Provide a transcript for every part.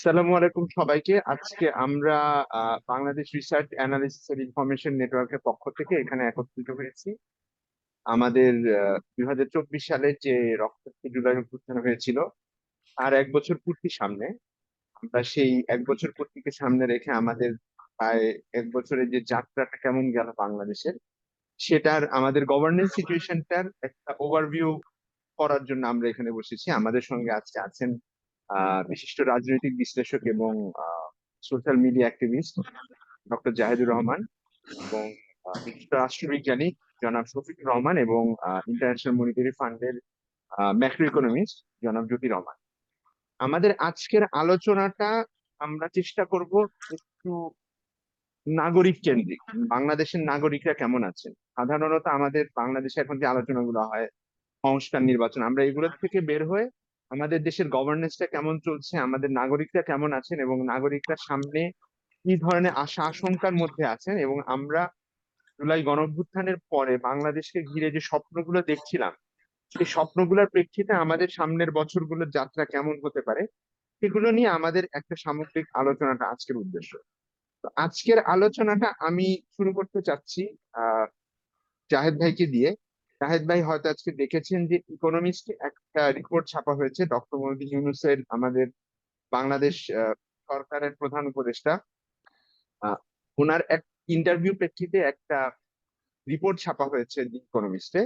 আসসালামু আলাইকুম সবাইকে। আজকে আমরা বাংলাদেশ রিসার্চ অ্যানালিসিস এর ইনফরমেশন নেটওয়ার্কের পক্ষ থেকে এখানে একত্রিত হয়েছি। আমাদের 2024 সালে যে রক্তাক্ত জুলাই অভ্যুত্থান হয়েছিল আর এক বছর পূর্তি সামনে, আমরা সেই এক বছর পূর্তিকে সামনে রেখে আমাদের প্রায় এক বছরের যে যাত্রাটা কেমন গেল বাংলাদেশের, সেটার আমাদের গভর্নেন্স সিচুয়েশনটার একটা ওভারভিউ করার জন্য আমরা এখানে বসেছি। আমাদের সঙ্গে আজকে আছেন বিশিষ্ট রাজনৈতিক বিশ্লেষক এবং social media activist doctor Zahidur Rahman, এবং বিশিষ্ট রাষ্ট্রবিজ্ঞানী জনাব শফিকুর রহমান, এবং ইন্টারন্যাশনাল মনিটারি ফান্ডের ম্যাক্রো ইকোনমিস্ট জনাব জ্যোতি রহমান। আমাদের আজকের আলোচনাটা আমরা চেষ্টা করব একটু নাগরিক কেন্দ্রিক। বাংলাদেশের নাগরিকরা কেমন আছেন, সাধারণত আমাদের বাংলাদেশে এখন যে আলোচনাগুলো হয় সংস্কার, নির্বাচন, আমরা এগুলো থেকে বের হয়ে আমাদের দেশের গভর্নেন্সটা কেমন চলছে, আমাদের নাগরিকরা কেমন আছেন, এবং নাগরিকরা সামনে কি ধরনের আশা আশঙ্কার মধ্যে আছেন, এবং আমরা জুলাই গণঅভ্যুত্থানের পরে বাংলাদেশকে ঘিরে যে স্বপ্নগুলো দেখছিলাম, সেই স্বপ্নগুলোর প্রেক্ষিতে আমাদের সামনের বছরগুলোর যাত্রা কেমন হতে পারে, সেগুলো নিয়ে আমাদের একটা সামগ্রিক আলোচনাটা আজকের উদ্দেশ্য। তো আজকের আলোচনাটা আমি শুরু করতে চাচ্ছি আহ জাহেদ ভাইকে দিয়ে। জাহেদ ভাই হয়তো আজকে দেখেছেন যে ইকোনমিস্ট একটা রিপোর্ট ছাপা হয়েছে, ডক্টর মোহাম্মদ ইউনূসের, আমাদের বাংলাদেশ সরকারের প্রধান উপদেষ্টা, আহ, ওনার এক ইন্টারভিউ প্রেক্ষিতে একটা রিপোর্ট ছাপা হয়েছে দি ইকোনমিস্টে,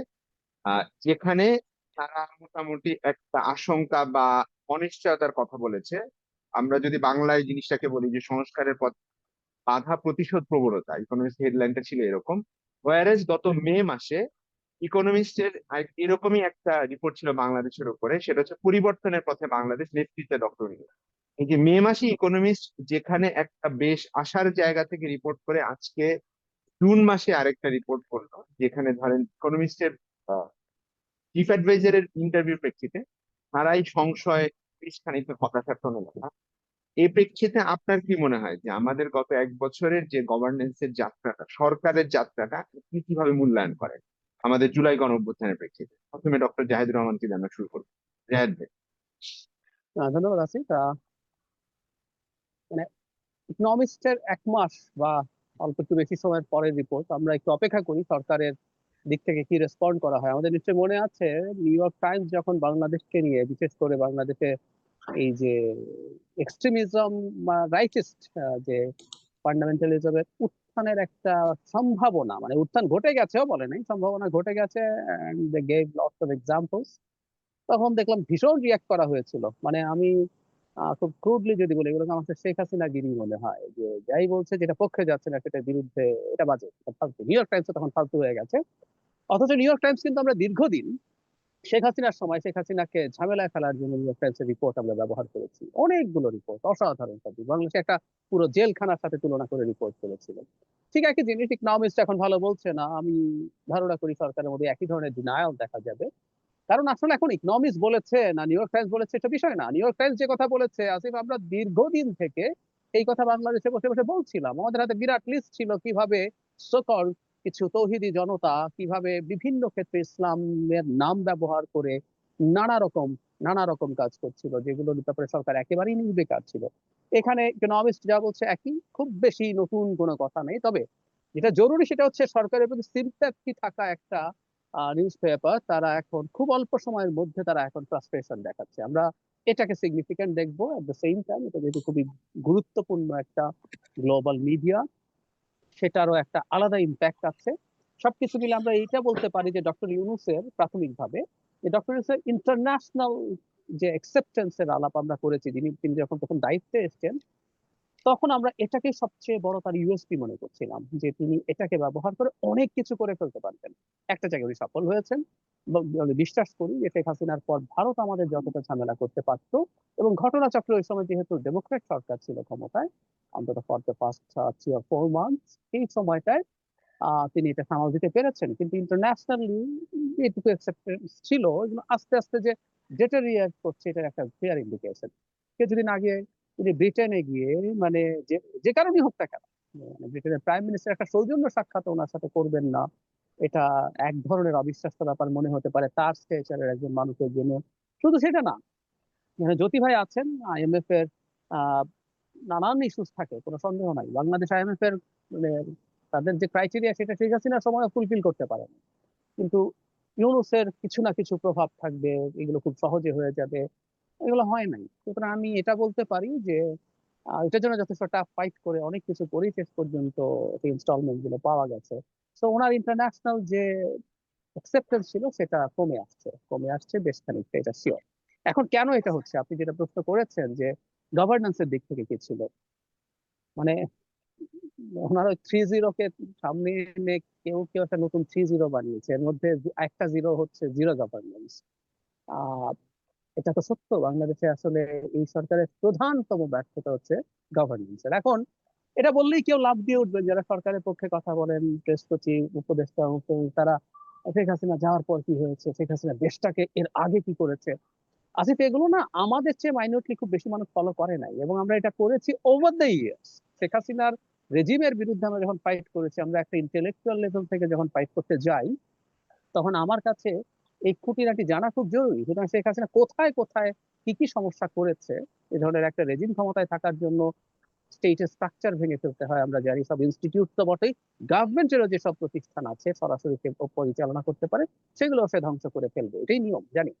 যেখানে তারা মোটামুটি একটা আশঙ্কা বা অনিশ্চয়তার কথা বলেছে। আমরা যদি বাংলায় জিনিসটাকে বলি যে সংস্কারের পথ বাধা প্রতিশোধ প্রবণতা, ইকোনমিস্ট হেডলাইনটা ছিল এরকম। ওয়ারেজ গত মে মাসে ইকোনমিস্টের এরকমই একটা রিপোর্ট ছিল বাংলাদেশের উপরে, সেটা হচ্ছে পরিবর্তনের পথে বাংলাদেশ, নেতৃত্বে ডক্টর ইউনূস। এই যে মে মাসে ইকোনমিস্ট যেখানে একটা বেশ আশার জায়গা থেকে রিপোর্ট করে, আজকে জুন মাসে আরেকটা রিপোর্ট করলো, যেখানে ধরেন ইকোনমিস্টের চিফ অ্যাডভাইজারের ইন্টারভিউ প্রেক্ষিতে তারাই সংশয়, খানিক হতাশার টোনে লেখা। এই প্রেক্ষিতে আপনার কি মনে হয় যে আমাদের গত এক বছরের যে গভর্নেন্সের যাত্রাটা, সরকারের যাত্রাটা, আপনি কিভাবে মূল্যায়ন করেন আমাদের জুলাই গণ অভ্যুত্থানের প্রেক্ষিতে? প্রথমে ডক্টর জাহিদুর রহমানকে দিয়ে আমরা শুরু করবো। জাহেদ ভাই। ধন্যবাদ আসিফ। মানে ইকোনমিক্সের 1 মাস বা অল্প একটু বেশি সময়ের পরের রিপোর্ট, আমরা একটু অপেক্ষা করি সরকারের দিক থেকে কি রেসপন্ড করা হয়। আমাদের নিশ্চয়ই মনে আছে নিউ ইয়র্ক টাইমস যখন বাংলাদেশকে নিয়ে, বিশেষ করে বাংলাদেশে এই যে এক্সট্রিমিজম বা রাইটিস্ট, যে ফান্ডামেন্টালিজমের উত্থানের একটা সম্ভাবনা, মানে উত্থান ঘটে গেছেও বলে নাই, সম্ভাবনা ঘটে গেছে, and they gave lots of examples. তখন দেখলাম ভীষণ রিয়াক্ট করা হয়েছিল। মানে আমি খুব ক্রুডলি যদি বলি, এগুলো আমার কাছে শেখ হাসিনা গিরি মনে হয়, যে যাই বলছে যেটা পক্ষে যাচ্ছে না সেটার বিরুদ্ধে, এটা বাজে, এটা ফালতু। নিউ ইয়র্ক টাইমস তখন ফালতু হয়ে গেছে। অথচ নিউ ইয়র্ক টাইমস কিন্তু আমরা দীর্ঘদিন শেখ হাসিনার সময় শেখ হাসিনাকে ঝামেলায় ফেলার জন্য নিউ ইয়র্ক টাইমসের রিপোর্ট আমরা ব্যবহার করেছি। অনেকগুলো রিপোর্ট, অসাধারণ সব, বাংলাদেশে একটা পুরো জেলখানার সাথে তুলনা করে রিপোর্ট করেছিল। ঠিক একই জিনিস ইকোনমিস্ট এখন ভালো বলছে না। আমি ধারণা করি সরকারের মধ্যে একই ধরনের ডিনায়াল দেখা যাবে। কারণ আসলে এখন ইকোনমিক্স বলেছে না নিউ ইয়র্ক টাইমস বলেছে এটা বিষয় না। নিউ ইয়র্ক টাইমস যে কথা বলেছে আসিফ, আমরা দীর্ঘদিন থেকে এই কথা বাংলাদেশে বসে বসে বলছিলাম। আমাদের হাতে বিরাট লিস্ট ছিল কিভাবে সকল কিছু তৌহিদি জনতা কিভাবে বিভিন্ন ক্ষেত্রে ইসলামের নাম ব্যবহার করে নানা রকম নানা রকম কাজ করছিল, যেগুলোর ব্যাপারে সরকার একেবারেই নির্বিকার ছিল। এখানে ইকোনমিক্স যা বলছে একই, খুব বেশি নতুন কোনো কথা নেই। তবে যেটা জরুরি সেটা হচ্ছে সরকারের প্রতি সিম্প্যাথি থাকা একটা নিউজ পেপার। তারা এখন খুব অল্প সময়ের মধ্যে তারা এখন ফ্রাস্ট্রেশন দেখাচ্ছে, আমরা এটাকে সিগনিফিকেন্ট দেখবো। এট দ্য সেম টাইম এটা যেহেতু খুবই গুরুত্বপূর্ণ একটা গ্লোবাল মিডিয়া, সেটারও একটা আলাদা ইম্প্যাক্ট আছে। সবকিছু মিলে আমরা এইটা বলতে পারি যে ডক্টর ইউনূসের প্রাথমিকভাবে, যে ডক্টর ইউনূসের ইন্টারন্যাশনাল যে অ্যাকসেপ্টেন্সের আলাপ আমরা করেছি, তিনি যখন প্রথম দায়িত্বে এসেছেন, তখন আমরা এটাকে সবচেয়ে বড় তার ইউএসপি মনে করছিলাম, যে তিনি এটাকে ব্যবহার করে অনেক কিছু করে ফেলতে পারবেন। একটা জায়গায় উনি সফল হয়েছেন। আমি বিশ্বাস করি যে শেখ হাসিনার পর ভারত আমাদের যতটা ঝামেলা করতে পারতো, এবং ঘটনাচক্র ওই সময় যেহেতু ডেমোক্রেট সরকার ছিল ক্ষমতায়, অন্তত for the first 3 or 4 months, এই সময়টায় তিনি এটা সামাল দিতে পেরেছেন। কিন্তু ইন্টারন্যাশনালি এটুকু অ্যাকসেপ্টেন্স ছিল, এগুলো আস্তে আস্তে যে ডেটেরিয়েট করছে, এটার একটা ক্লিয়ার ইন্ডিকেশন। কিছুদিন আগে তিনি ব্রিটেনে গিয়ে, মানে যে যে কারণেই হোক না কেন, মানে ব্রিটেনের প্রাইম মিনিস্টার একটা সৌজন্য সাক্ষাৎ ওনার সাথে করবেন না, এটা এক ধরনের অবিশ্বাস্য ব্যাপার মনে হতে পারে তার স্টেচারের একজন মানুষের জন্য। শুধু সেটা না, জ্যোতি ভাই আছেন, আইএমএফ এর আহ নানান ইস্যুস থাকে, কোনো সন্দেহ নাই। বাংলাদেশ আইএমএফ এর মানে তাদের যে ক্রাইটেরিয়া সেটা শেখ হাসিনার সময় ফুলফিল করতে পারে না। কিন্তু ইউনূসের কিছু না কিছু প্রভাব থাকবে, এগুলো খুব সহজে হয়ে যাবে, এগুলো হয় নাই। সুতরাং আমি এটা বলতে পারি যে এটার জন্য যথেষ্ট টাফ ফাইট করে অনেক কিছু করে শেষ পর্যন্ত ইনস্টলমেন্ট গুলো পাওয়া গেছে। তো ওনার ইন্টারন্যাশনাল যে অ্যাকসেপ্টেন্স ছিল সেটা কমে আসছে বেশ খানিকটা, এটা শিওর। এখন কেন এটা হচ্ছে, আপনি যেটা প্রশ্ন করেছেন যে গভর্নেন্সের দিক থেকে কি ছিল, মানে ওনারা 3-0 কে সামনে এনে কেউ কেউ একটা নতুন 3-0 বানিয়েছে, এর মধ্যে একটা জিরো হচ্ছে জিরো গভর্নেন্স। আহ এটা তো সত্য, বাংলাদেশে আসলে এই সরকারের প্রধানতম ব্যর্থতা হচ্ছে গভর্নেন্সের। এখন এটা বললেই কেউ লাফ দিয়ে উঠবেন যারা সরকারের পক্ষে কথা বলেন, প্রেস সচিব, উপদেষ্টা, তারা শেখ হাসিনা যাওয়ার পর কি হয়েছে, শেখ হাসিনা দেশটাকে এর আগে কি করেছে। আসিফ, এগুলো না আমাদের চেয়ে মাইনরিটি খুব বেশি মানুষ ফলো করে নাই, এবং আমরা এটা করেছি ওভার দ্য ইয়ার্স। শেখ হাসিনার রেজিমের বিরুদ্ধে আমরা যখন ফাইট করেছি, আমরা একটা ইন্টেলেকচুয়াল লেভেল থেকে যখন ফাইট করতে যাই, তখন আমার কাছে এই খুঁটিনাটি জানা খুব জরুরি। সুতরাং শেখ হাসিনা কোথায় কোথায় কি কি সমস্যা করেছে, এ ধরনের একটা রেজিম ক্ষমতায় থাকার জন্য স্টেটের স্ট্রাকচার ভেঙে ফেলতে হয় আমরা জানি। সব ইনস্টিটিউট তো বটেই, গভর্নমেন্টেরও যেসব প্রতিষ্ঠান আছে সরাসরি পরিচালনা করতে পারে, সেগুলো সে ধ্বংস করে ফেলবে, এটাই নিয়ম জানি।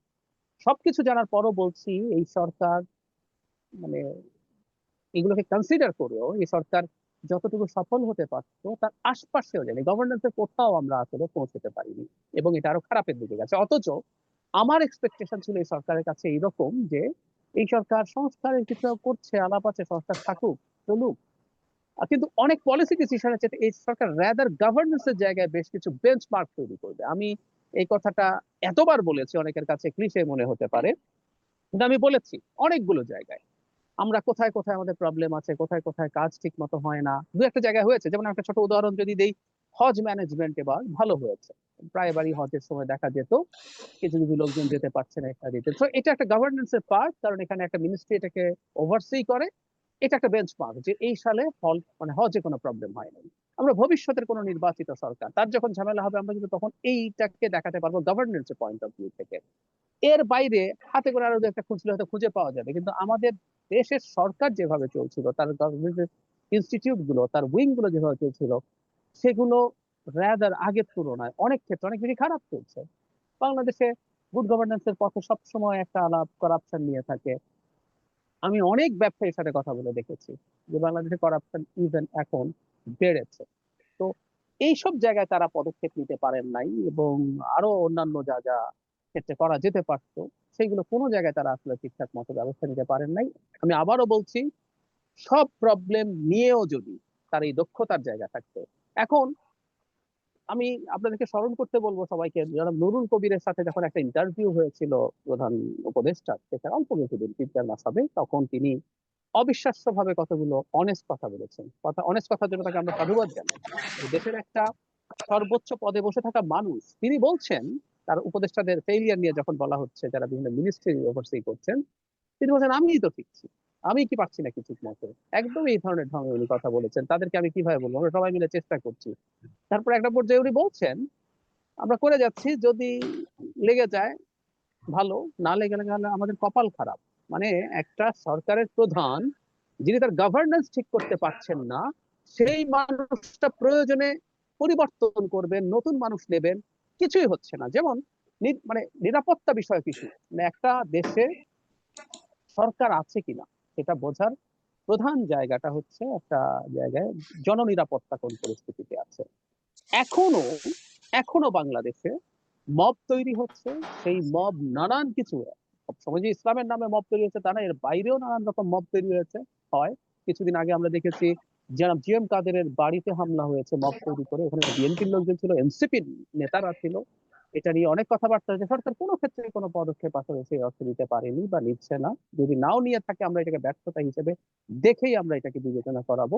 সবকিছু জানার পরও বলছি, এই সরকার মানে এগুলোকে কনসিডার করেও এই সরকার যতটুকু সফল হতে পারতো তার আশপাশেও জানি গভর্নেন্সের কোথাও আমরা আসলে পৌঁছতে পারিনি, এবং এটা আরো খারাপের দিকে গেছে। অথচ আমার এক্সপেকটেশন ছিল এই সরকারের কাছে এইরকম যে এই সরকার সংস্কারের কিছু করছে, আলাপ আছে, সংস্কার থাকুক, চলুক। কিন্তু অনেক পলিসি ডিসিশন আছে, এই সরকার র্যাদার গভর্নেন্স এর জায়গায় বেশ কিছু বেঞ্চমার্ক তৈরি করবে। আমি এই কথাটা এতবার বলেছি, অনেকের কাছে ক্লিশে মনে হতে পারে, কিন্তু আমি বলেছি অনেকগুলো জায়গায় আমরা কোথায় কোথায় আমাদের প্রবলেম আছে, কোথায় কোথায় কাজ ঠিক মতো হয় না। দু একটা জায়গায় হয়েছে, যেমন একটা ছোট উদাহরণ যদি দেই, হজ ম্যানেজমেন্ট এবার ভালো হয়েছে। প্রায় এবারই হজের সময় দেখা যেত কিছু কিছু লোকজন যেতে পারছে না ইত্যাদি। তো এটা একটা গভর্নেন্স এর পার্ট, কারণ এখানে একটা মিনিস্ট্রি এটাকে ওভারসি করে। এটা একটা বেঞ্চমার্ক যে এই সালে হজে কোনো প্রবলেম হয় নাই। আমরা ভবিষ্যতের কোনো নির্বাচিত সরকার তার যখন ঝামেলা হবে, আমরা কিন্তু তখন এইটাকে দেখাতে পারবো গভর্নেন্স এর পয়েন্ট অফ ভিউ থেকে। এর বাইরে হাতে করে আরো দু একটা খুঁজলে হয়তো খুঁজে পাওয়া যাবে, কিন্তু আমাদের দেশের সরকার যেভাবে চলছিল, তার গভর্নমেন্টের ইনস্টিটিউট গুলো, তার উইং গুলো যেভাবে চলছিল, সেগুলো রাদার আগের তুলনায় অনেক ক্ষেত্রে অনেক বেশি খারাপ চলছে। বাংলাদেশে গুড গভর্নেন্স এর পথে সবসময় একটা আলাপ করাপশন নিয়ে থাকে। আমি অনেক ব্যবসায়ীর সাথে কথা বলে দেখেছি যে বাংলাদেশে করাপশন ইভেন এখন বেড়েছে। তো এইসব জায়গায় তারা পদক্ষেপ নিতে পারেন নাই, এবং আরো অন্যান্য যা যা ক্ষেত্রে করা যেতে পারতো সেগুলো কোনো জায়গায় তারা আসলে ঠিকঠাক মতো ব্যবস্থা নিতে পারেন নাই। আমি আবারও বলছি, সব প্রবলেম নিয়েও যদি তার এই দক্ষতার জায়গা থাকতো। এখন আমি আপনাদেরকে স্মরণ করতে বলবো সবাইকে, যারা নুরুল কবিরের সাথে যখন একটা ইন্টারভিউ হয়েছিল প্রধান উপদেষ্টা, সেটা অল্প কিছুদিন 3-4 মাস হবে, তখন তিনি অবিশ্বাস্য ভাবে কতগুলো অনেস্ট কথা বলেছেন। অনেস্ট কথার জন্য তাকে আমরা সাধুবাদ জানাই। যে দেশের একটা সর্বোচ্চ পদে বসে থাকা মানুষ, তিনি বলছেন তার উপদেষ্টাদের ফেইলিয়ার নিয়ে যখন বলা হচ্ছে, যারা বিভিন্ন মিনিস্ট্রি ওভারসি করছেন, তিনি বলছেন আমিই তো ঠিকছি, আমি কি পারছি নাকি ঠিক মতো। একদম এই ধরনের ঢঙে উনি কথা বলেছেন। তাদেরকে আমি কিভাবে বলবো, আমরা সবাই মিলে চেষ্টা করছি। তারপর একটা পর্যায়ে উনি বলছেন আমরা করে যাচ্ছি, যদি লেগে যায় ভালো, না লেগে গেলে আমাদের কপাল খারাপ। মানে একটা সরকারের প্রধান যিনি তার গভর্নেন্স ঠিক করতে পারছেন না, সেই মানুষটা প্রয়োজনে পরিবর্তন করবেন, নতুন মানুষ নেবেন, কিছুই হচ্ছে না। যেমন মানে নিরাপত্তা বিষয়ক ইস্যু, মানে একটা দেশে সরকার আছে কিনা সেটা বোঝার প্রধান জায়গাটা হচ্ছে একটা জায়গায় জননিরাপত্তা কোন পরিস্থিতিতে আছে। এখনো এখনো বাংলাদেশে মব তৈরি হচ্ছে। সেই মব নানান কিছু, সবসময় যে ইসলামের নামে মব তৈরি হচ্ছে তা না, এর বাইরেও নানান রকম মব তৈরি হয়েছে। হয় কিছুদিন আগে আমরা দেখেছি যারা জিএম কাদেরের বাড়িতে হামলা হয়েছে মব তৈরি করে, ওখানে বিএনপির লোকজন ছিল, এনসিপির নেতারা ছিল। এটা নিয়ে অনেক কথাবার্তা হয়েছে, সরকার কোনো ক্ষেত্রে কোনো পদক্ষেপ আসলে সেই অর্থে নিতে পারেনি বা নিচ্ছে না। যদি নাও নিয়ে থাকে, আমরা এটাকে ব্যর্থতা হিসেবে দেখেই আমরা এটাকে বিবেচনা করাবো।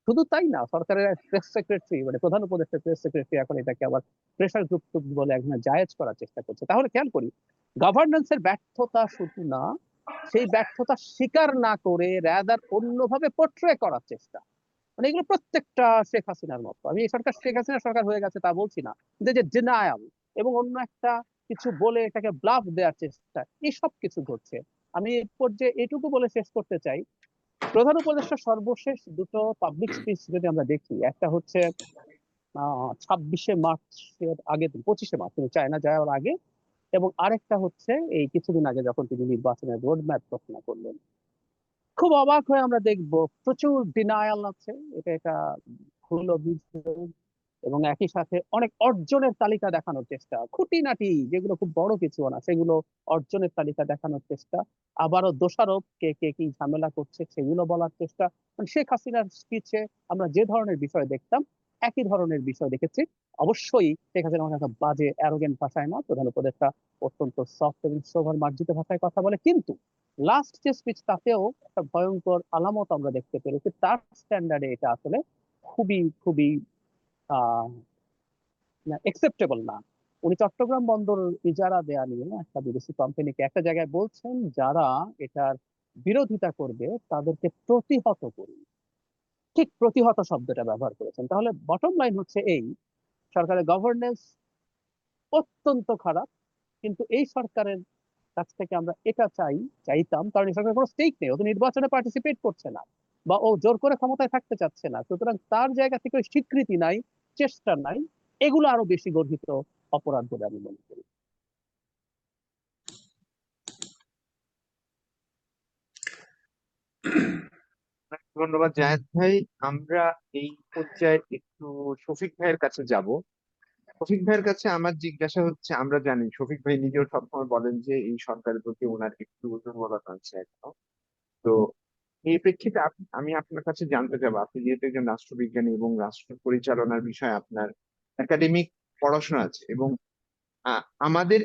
শুধু তাই না, সরকারের প্রেস সেক্রেটারি মানে প্রধান উপদেষ্টা প্রেস সেক্রেটারি এখন এটাকে আবার প্রেশার গ্রুপ টুপ বলে একজন জায়েজ করার চেষ্টা করছে। তাহলে খেয়াল করি, গভর্নেন্সের ব্যর্থতা শুধু না, সেই ব্যর্থতা স্বীকার না করে রাদার অন্যভাবে পোট্রে করার চেষ্টা, মানে এগুলো প্রত্যেকটা শেখ হাসিনার মতো। আমি এই সরকার শেখ হাসিনা সরকার হয়ে গেছে তা বলছি না, কিন্তু যে ডিনায়াল এবং অন্য একটা কিছু বলে এটাকে ব্লাফ দেওয়ার চেষ্টা, এইসব কিছু ঘটছে। আমি এ পর্যায়ে এটুকু বলে শেষ করতে চাই, প্রধান উপদেষ্টা সর্বশেষ দুটো পাবলিক স্পিচ যদি আমরা দেখি, একটা হচ্ছে 26শে মার্চের আগে, 25শে মার্চ তিনি চায়না যাওয়ার আগে, এবং আরেকটা হচ্ছে এই কিছুদিন আগে যখন তিনি নির্বাচনের রোড ম্যাপ ঘোষণা করলেন। খুব অবাক হয়ে আমরা দেখবো প্রচুর ডিনায়াল আছে, এটা ভুল অভিযোগ, এবং একই সাথে অনেক অর্জনের তালিকা দেখানোর চেষ্টা, খুঁটিনাটি যেগুলো খুব বড় কিছু না সেগুলো অর্জনের তালিকা দেখানোর চেষ্টা, আবারও দোষারোপ কে কে কি ঝামেলা করছে সেগুলো বলার চেষ্টা। মানে শেখ হাসিনার স্পিচে আমরা যে ধরনের বিষয় দেখতাম একই ধরনের বিষয় দেখেছি। অবশ্যই শেখ হাসিনা অনেক একটা বাজে অ্যারোগেন্ট ভাষায় না, প্রধান উপদেষ্টা অত্যন্ত সফট এবং সোভার মার্জিত ভাষায় কথা বলে, কিন্তু লাস্ট যে স্পিচ তাতেও একটা ভয়ঙ্কর আলামত আমরা দেখতে পেরেছি। তার স্ট্যান্ডার্ডে এটা আসলে খুবই খুবই আহ একসেপ্টেবল না। উনি চট্টগ্রাম বন্দর ইজারা দেয়া নিয়ে একটা বিদেশি কোম্পানিকে একটা জায়গায় বলছেন, যারা এটার বিরোধিতা করবে তাদেরকে প্রতিহত করুন, ঠিক প্রতিহত শব্দটা ব্যবহার করেছেন। তাহলে বটম লাইন হচ্ছে এই, সরকারের গভর্নেন্স অত্যন্ত খারাপ। কিন্তু এই সরকারের কাছ থেকে আমরা এটা চাইতাম, কারণ এই সরকারের কোনো স্টেক নেই, ও তো নির্বাচনে পার্টিসিপেট করছে না, বা ও জোর করে ক্ষমতায় থাকতে চাচ্ছে না, সুতরাং তার জায়গা থেকে ওই স্বীকৃতি নাই, চেষ্টা নাই। এগুলো আরো বেশি গর্হিত অপরাধ বলে আমি মনে করি। ধন্যবাদ জায়েদ ভাই। আমরা এই পর্যায়ে একটু শফিক ভাইয়ের কাছে যাব। শফিক ভাইয়ের কাছে আমার জিজ্ঞাসা হচ্ছে, আমরা জানি শফিক ভাই নিজেও সবসময় বলেন যে এই সরকারের প্রতি ওনার একটু দুর্বলতা আছে এখনো। তো এই প্রেক্ষিতে আমি আপনার কাছে জানতে চাবো, আপনি যেহেতু একজন রাষ্ট্রবিজ্ঞানী এবং রাষ্ট্র পরিচালনার বিষয়ে আপনার একাডেমিক পড়াশোনা আছে, এবং আমাদের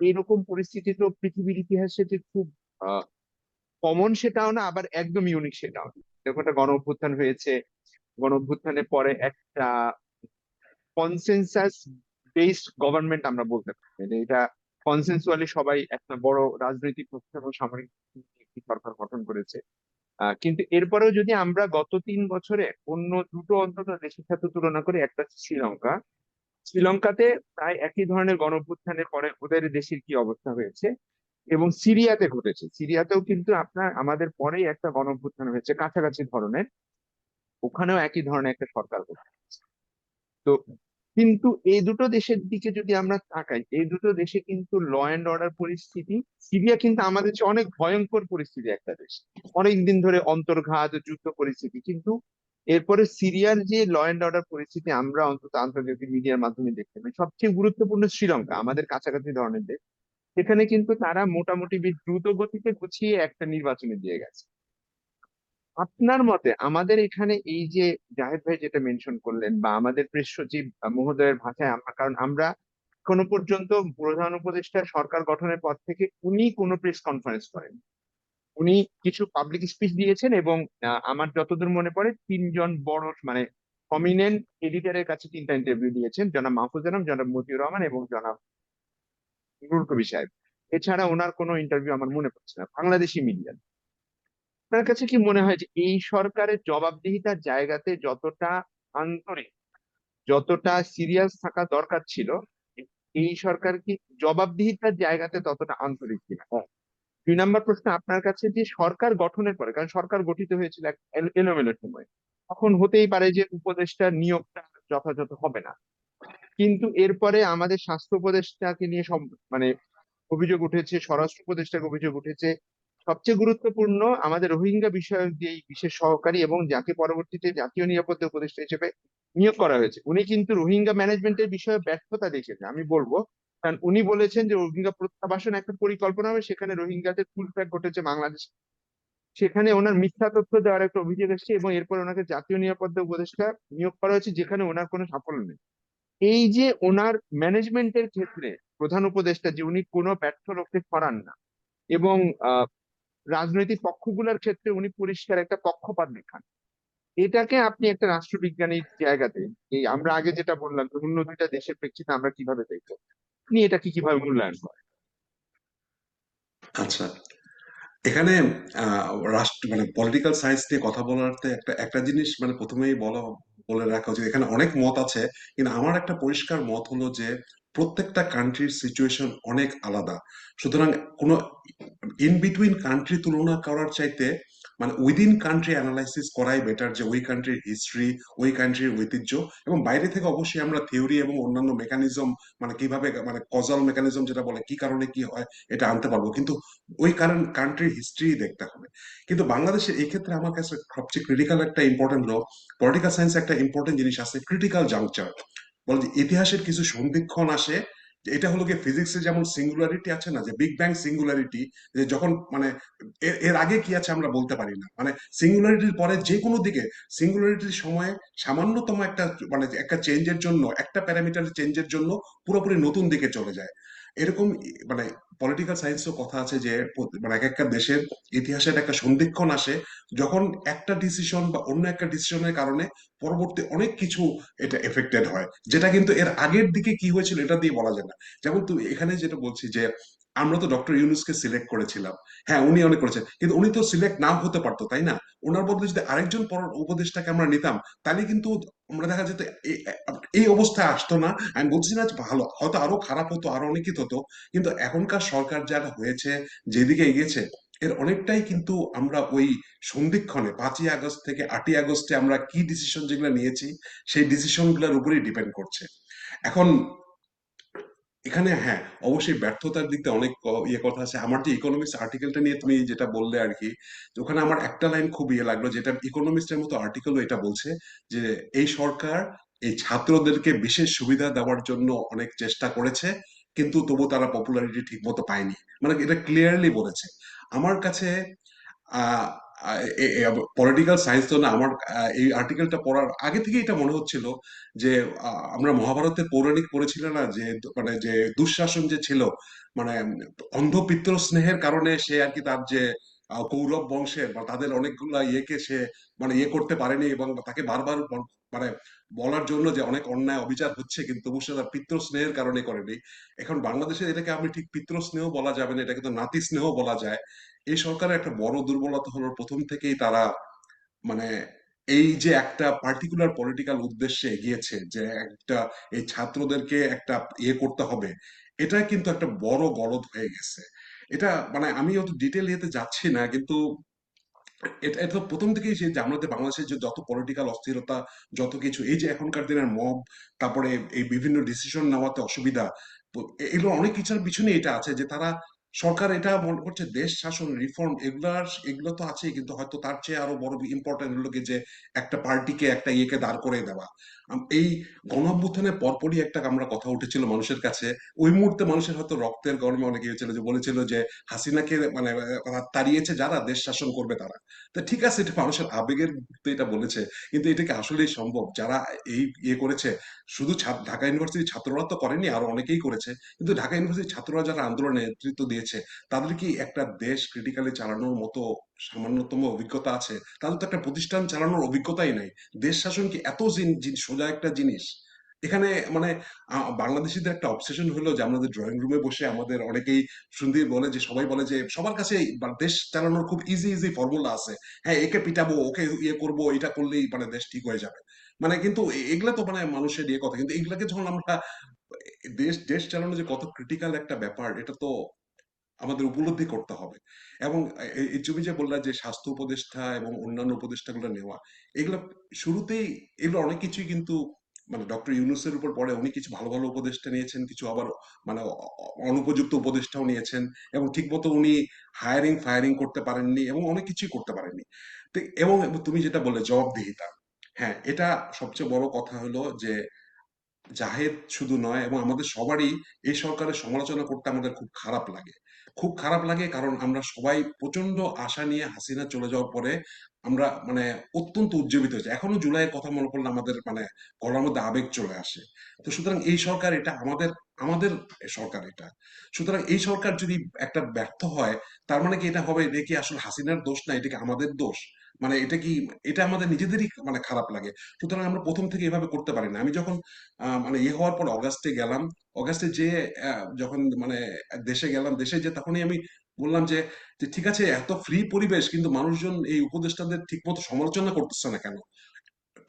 এইরকম পরিস্থিতি তো পৃথিবীর ইতিহাসে যে খুব কমন সেটাও না, আবার একদম ইউনিক সেটাও না। যখন একটা গণ অভ্যুত্থান হয়েছে, গণ অভ্যুত্থানের পরে একটা কনসেনসাস বেসড গভর্নমেন্ট আমরা বলতে পারি, মানে এটা কনসেনসুয়ালি সবাই একটা বড় রাজনৈতিক পক্ষ এবং সামরিক একটি সরকার গঠন করেছে। কিন্তু এরপরেও যদি আমরা গত 3 বছরে অন্য দুটো অন্তত দেশের সাথে তুলনা করি, একটা হচ্ছে শ্রীলঙ্কা। শ্রীলঙ্কাতে প্রায় একই ধরনের গণ অভ্যুত্থানের পরে ওদের দেশের কি অবস্থা হয়েছে, এবং সিরিয়াতে ঘটেছে, সিরিয়াতেও কিন্তু আপনার আমাদের পরেই একটা গণ অভ্যুত্থান হয়েছে কাছাকাছি ধরনের, ওখানেও একই ধরনের একটা সরকার গঠন। তো কিন্তু এই দুটো দেশের দিকে যদি আমরা তাকাই, এই দুটো দেশে কিন্তু ল অ্যান্ড অর্ডার পরিস্থিতি, সিরিয়া কিন্তু আমাদের চেয়ে অনেক ভয়ঙ্কর পরিস্থিতি একটা দেশ, অনেকদিন ধরে অন্তর্ঘাত যুদ্ধ পরিস্থিতি, কিন্তু এরপরে সিরিয়ার যে ল অ্যান্ড অর্ডার পরিস্থিতি আমরা অন্তত আন্তর্জাতিক মিডিয়ার মাধ্যমে দেখতে পাই। সবচেয়ে গুরুত্বপূর্ণ শ্রীলঙ্কা, আমাদের কাছাকাছি ধরনের দেশ, সেখানে কিন্তু তারা মোটামুটি বেশ দ্রুত গতিতে গুছিয়ে একটা নির্বাচনে দিয়ে গেছে। আপনার মতে আমাদের এখানে এই যে জাহেদ ভাই যেটা মেনশন করলেন, বা আমাদের প্রেস সচিব মহোদয়ের ভাষায়, আমরা, কারণ আমরা এখনো পর্যন্ত প্রধান উপদেষ্টা সরকার গঠনের পর থেকে উনি কোনো প্রেস কনফারেন্স করেন, উনি কিছু পাবলিক স্পিচ দিয়েছেন, এবং আমার যতদূর মনে পড়ে 3জন বড় মানে প্রমিনেন্ট এডিটরের কাছে 3টা ইন্টারভিউ দিয়েছেন, জনাব মাহফুজ আলম, জনাব মতিউর রহমান এবং জনাব নুরুল কবির সাহেব। এছাড়া ওনার কোনো ইন্টারভিউ আমার মনে পড়ছে না বাংলাদেশি মিডিয়া। আপনার কাছে কি মনে হয় যে এই সরকারের জবাবদিহিতার জায়গাতে যতটা আন্তরিক, যতটা সিরিয়াস থাকা দরকার ছিল, এই সরকার কি জবাবদিহিতার জায়গাতে ততটা আন্তরিক কিনা? 2 নম্বর প্রশ্ন আপনার কাছে, যে সরকার গঠনের পরে, কারণ সরকার গঠিত হয়েছিল এক এলোমেলো সময়, তখন হতেই পারে যে উপদেষ্টার নিয়োগটা যথাযথ হবে না, কিন্তু এরপরে আমাদের স্বাস্থ্য উপদেষ্টাকে নিয়ে সব মানে অভিযোগ উঠেছে, স্বরাষ্ট্র উপদেষ্টার অভিযোগ উঠেছে, সবচেয়ে গুরুত্বপূর্ণ আমাদের রোহিঙ্গা বিষয়ক যে বিশেষ সহকারী এবং যাকে পরবর্তীতে জাতীয় নিরাপত্তা উপদেষ্টা হিসেবে নিয়োগ করা হয়েছে, উনি কিন্তু রোহিঙ্গা ম্যানেজমেন্টের বিষয়ে ব্যর্থতা দেখেছেন আমি বলবো। কারণ উনি বলেছেন যে রোহিঙ্গা প্রত্যাবাসন একটা পরিকল্পনা হবে, সেখানে রোহিঙ্গাদের ঘুরপাক ঘটেছে বাংলাদেশ, সেখানে ওনার মিথ্যা তথ্য দেওয়ার একটা অভিযোগ এসেছে, এবং এরপর ওনাকে জাতীয় নিরাপত্তা উপদেষ্টা নিয়োগ করা হয়েছে, যেখানে ওনার কোনো সাফল্য নেই। এই যে ওনার ম্যানেজমেন্টের ক্ষেত্রে প্রধান উপদেষ্টা, যে উনি কোনো ব্যর্থ লোককে সরান না, এবং রাজনৈতিক পক্ষগুলোর ক্ষেত্রে উনি পরিষ্কার একটা পক্ষপাত দেখান, এটাকে আপনি একটা রাষ্ট্রবিজ্ঞানীর জায়গাতে, এই আমরা আগে যেটা বললাম যে অন্য দুইটা দেশের প্রেক্ষিতে আমরা কিভাবে দেখবো, আপনি এটাকে কিভাবে মূল্যায়ন করেন? আচ্ছা, এখানে আহ, রাষ্ট্র মানে পলিটিক্যাল সায়েন্স নিয়ে কথা বলাতে একটা একটা জিনিস মানে প্রথমেই বলে রাখা উচিত, এখানে অনেক মত আছে, কিন্তু আমার একটা পরিষ্কার মত হলো যে প্রত্যেকটা কান্ট্রির সিচুয়েশন অনেক আলাদা। সুতরাং কোনো ইন বিটুইন কান্ট্রি তুলনা করার চাইতে মানে উইদিন কান্ট্রি অ্যানালাইসিস করাই বেটার, যে ওই কান্ট্রির হিস্ট্রি, ওই কান্ট্রির ঐতিহ্য, এবং বাইরে থেকে অবশ্যই আমরা থিওরি এবং অন্যান্য মেকানিজম, মানে কিভাবে মানে কজাল মেকানিজম যেটা বলে কি কারণে কি হয় এটা আনতে পারবো, কিন্তু ওই কারণ কান্ট্রির হিস্ট্রি দেখতে হবে। কিন্তু বাংলাদেশের এই ক্ষেত্রে আমার কাছে সবচেয়ে ক্রিটিক্যাল একটা ইম্পর্টেন্ট হলো, পলিটিক্যাল সায়েন্স একটা ইম্পর্টেন্ট জিনিস আছে ক্রিটিক্যাল জাংচার, বলে যে ইতিহাসের কিছু সন্ধিক্ষণ আসে, যে এটা হলো গিয়ে ফিজিক্সে যেমন সিঙ্গুলারিটি আছে না, যে বিগ ব্যাং সিঙ্গুলারিটি, যে যখন মানে এর আগে কি আছে আমরা বলতে পারি না, মানে সিঙ্গুলারিটির পরে যে কোনো দিকে সিঙ্গুলারিটির সময়ে সামান্যতম একটা মানে একটা চেঞ্জের জন্য, একটা প্যারামিটার চেঞ্জের জন্য পুরোপুরি নতুন দিকে চলে যায়। এরকম মানে পলিটিক্যাল সায়েন্সও কথা আছে যে মানে এক একটা দেশের ইতিহাসের একটা সন্ধিক্ষণ আসে, যখন একটা ডিসিশন বা অন্য একটা ডিসিশনের কারণে পরবর্তী অনেক কিছু এটা এফেক্টেড হয়, যেটা কিন্তু এর আগের দিকে কি হয়েছিল এটা দিয়ে বলা যায় না। যেমন তুমি এখানে যেটা বলছি যে আমরা তো ডক্টর ইউনুসকে সিলেক্ট করেছিলাম, হ্যাঁ উনি অনেক করেছেন, কিন্তু উনি তো সিলেক্ট নাও হতে পারতো, তাই না? ওনার বদলে যদি আরেকজন পর উপদেষ্টাকে আমরা নিতাম, তাহলে কিন্তু আমরা দেখা যেত এই অবস্থায় আসতো না। আমি বলছি না যে ভালো, হয়তো আরো খারাপ হতো, আরো অনেক কিছু হতো, কিন্তু এখনকার সরকার যারা হয়েছে, যেদিকে এগিয়েছে, এর অনেকটাই কিন্তু আমরা ওই সন্ধিক্ষণে 5ই আগস্ট থেকে 8ই আগস্টে আমরা কি ডিসিশন যেগুলো নিয়েছি সেই ডিসিশন গুলোর উপরেই ডিপেন্ড করছে। এখন এখানে হ্যাঁ অবশ্যই ব্যর্থতার দিক দিয়ে অনেক ইয়ে কথা আছে। আমার যে ইকোনমিক্স আর্টিকেলটা নিয়ে তুমি যেটা বললে আর কি, যে ওখানে আমার একটা লাইন খুব ইয়ে লাগলো, যেটা ইকোনমিক্সের মতো আর্টিকেলও এটা বলছে, যে এই সরকার এই ছাত্রদেরকে বিশেষ সুবিধা দেওয়ার জন্য অনেক চেষ্টা করেছে, কিন্তু তবু তারা পপুলারিটি ঠিক মতো পায়নি, মানে এটা ক্লিয়ারলি বলেছে। আমার কাছে পলিটিক্যাল সায়েন্স তো না, আমার এই আর্টিকেলটা পড়ার আগে থেকে এটা মনে হচ্ছিল যে আমরা মহাভারতের পৌরাণিক পড়েছিলাম না, যে মানে যে দুঃশাসন যে ছিল, মানে অন্ধ পিতৃ স্নেহের কারণে সে আর কি তার যে কৌরব বংশের বা তাদের অনেকগুলা ইয়েকে সে মানে ইয়ে করতে পারেনি, এবং তাকে বারবার মানে বলার জন্য যে অনেক অন্যায় অবিচার হচ্ছে, কিন্তু তবু সে তার পিতৃ স্নেহের কারণে করেনি। এখন বাংলাদেশে এটাকে আমি ঠিক পিতৃ স্নেহ বলা যাবে না, এটাকে তো নাতি স্নেহ বলা যায়। এই সরকারের একটা বড় দুর্বলতা হলো প্রথম থেকেই তারা মানে এই যে একটা পার্টিকুলার পলিটিক্যাল উদ্দেশ্যে এগিয়েছে, যে একটা এই ছাত্রদেরকে একটা ইয়ে করতে হবে, এটা কিন্তু একটা বড় গলদ হয়ে গেছে। এটা মানে আমি অত ডিটেল ইয়েতে যাচ্ছি না, কিন্তু এটা এটা তো প্রথম থেকেই যে আমাদের বাংলাদেশের যে যত পলিটিক্যাল অস্থিরতা, যত কিছু, এই যে এখনকার দিনের মব, তারপরে এই বিভিন্ন ডিসিশন নেওয়াতে অসুবিধা, এগুলো অনেক কিছুর পিছনে এটা আছে, যে তারা সরকার এটা মনে করছে দেশ শাসন রিফর্ম এগুলো তো আছে, কিন্তু হয়তো তার চেয়ে আরো বড় ইম্পর্টেন্ট হলো কি যে একটা পার্টিকে একটা ইয়েকে দাঁড় করে দেওয়া। এই গণ অভ্যুত্থানের পরপরই একটা আমরা কথা উঠেছিল মানুষের কাছে, ওই মুহূর্তে মানুষের হয়তো রক্তের গরমে অনেকে হয়েছিল, যে বলেছিল যে হাসিনাকে মানে তাড়িয়েছে যারা, দেশ শাসন করবে তারা। তা ঠিক আছে, এটা মানুষের আবেগের ভিত্তিতে এটা বলেছে, কিন্তু এটা কি আসলেই সম্ভব? যারা এই ইয়ে করেছে, শুধু ঢাকা ইউনিভার্সিটির ছাত্ররা তো করেনি, আরো অনেকেই করেছে, কিন্তু ঢাকা ইউনিভার্সিটির ছাত্ররা যারা আন্দোলনে নেতৃত্ব দিয়েছে, তাদের কি একটা দেশ ক্রিটিক্যালি চালানোর মতো সামান্যতম অভিজ্ঞতা আছে? তাদের তো একটা প্রতিষ্ঠান চালানোর অভিজ্ঞতাই নাই। দেশ শাসন কি এত সোজা একটা জিনিস? এখানে মানে বাংলাদেশিদের একটা অবসেশন হলো যে আমাদের ড্রয়িং রুমে বসে আমাদের অনেকেই শুনতে বলে, যে সবাই বলে যে সবার কাছে দেশ চালানোর খুব ইজি ইজি ফর্মুলা আছে, হ্যাঁ একে পিটাবো, ওকে ইয়ে করবো, এটা করলেই মানে দেশ ঠিক হয়ে যাবে। মানে কিন্তু এগুলা তো মানে মানুষের ইয়ে কথা, কিন্তু এগুলাকে যখন আমরা দেশ দেশ চালানো যে কত ক্রিটিক্যাল একটা ব্যাপার, এটা তো আমাদের উপলব্ধি করতে হবে। এবং এই তুমি যে বললা যে স্বাস্থ্য উপদেষ্টা এবং অন্যান্য উপদেষ্টাগুলো নেওয়া, এগুলো শুরুতেই এগুলো অনেক কিছুই কিন্তু মানে ডক্টর ইউনূসের উপর পড়ে, উনি কিছু ভালো ভালো উপদেষ্টা নিয়েছেন, কিছু আবার মানে অনুপযুক্ত উপদেষ্টাও নিয়েছেন, এবং ঠিকমতো উনি হায়ারিং ফায়ারিং করতে পারেননি, এবং অনেক কিছুই করতে পারেননি। তো এবং তুমি যেটা বললে জবাবদিহিতা, হ্যাঁ এটা সবচেয়ে বড় কথা হলো যে জাহেদ শুধু নয়, এবং আমাদের সবারই এই সরকারের সমালোচনা করতে আমাদের খুব খারাপ লাগে। খুব খারাপ লাগে, কারণ আমরা সবাই প্রচন্ড আশা নিয়ে হাসিনা চলে যাওয়ার পরে আমরা মানে অত্যন্ত উজ্জীবিত হয়েছে, এখনো জুলাইয়ের কথা মনে পড়লে আমাদের মানে গলার মধ্যে আবেগ চলে আসে। তো সুতরাং এই সরকার এটা আমাদের আমাদের সরকার এটা। সুতরাং এই সরকার যদি একটা ব্যর্থ হয়, তার মানে কি এটা হবে, এটা কি আসলে হাসিনার দোষ না, এটা কি আমাদের দোষ? মানে এটা কি, এটা আমাদের নিজেদেরই মানে খারাপ লাগে। সুতরাং আমরা প্রথম থেকে এভাবে করতে পারি না। আমি যখন মানে ইয়ে হওয়ার পর অগাস্টে গেলাম, অগাস্টে যে যখন মানে দেশে গেলাম, দেশে যে তখনই আমি বললাম যে যে ঠিক আছে এত ফ্রি পরিবেশ, কিন্তু মানুষজন এই উপদেষ্টাদের ঠিক মতো সমালোচনা করতেছে না কেন?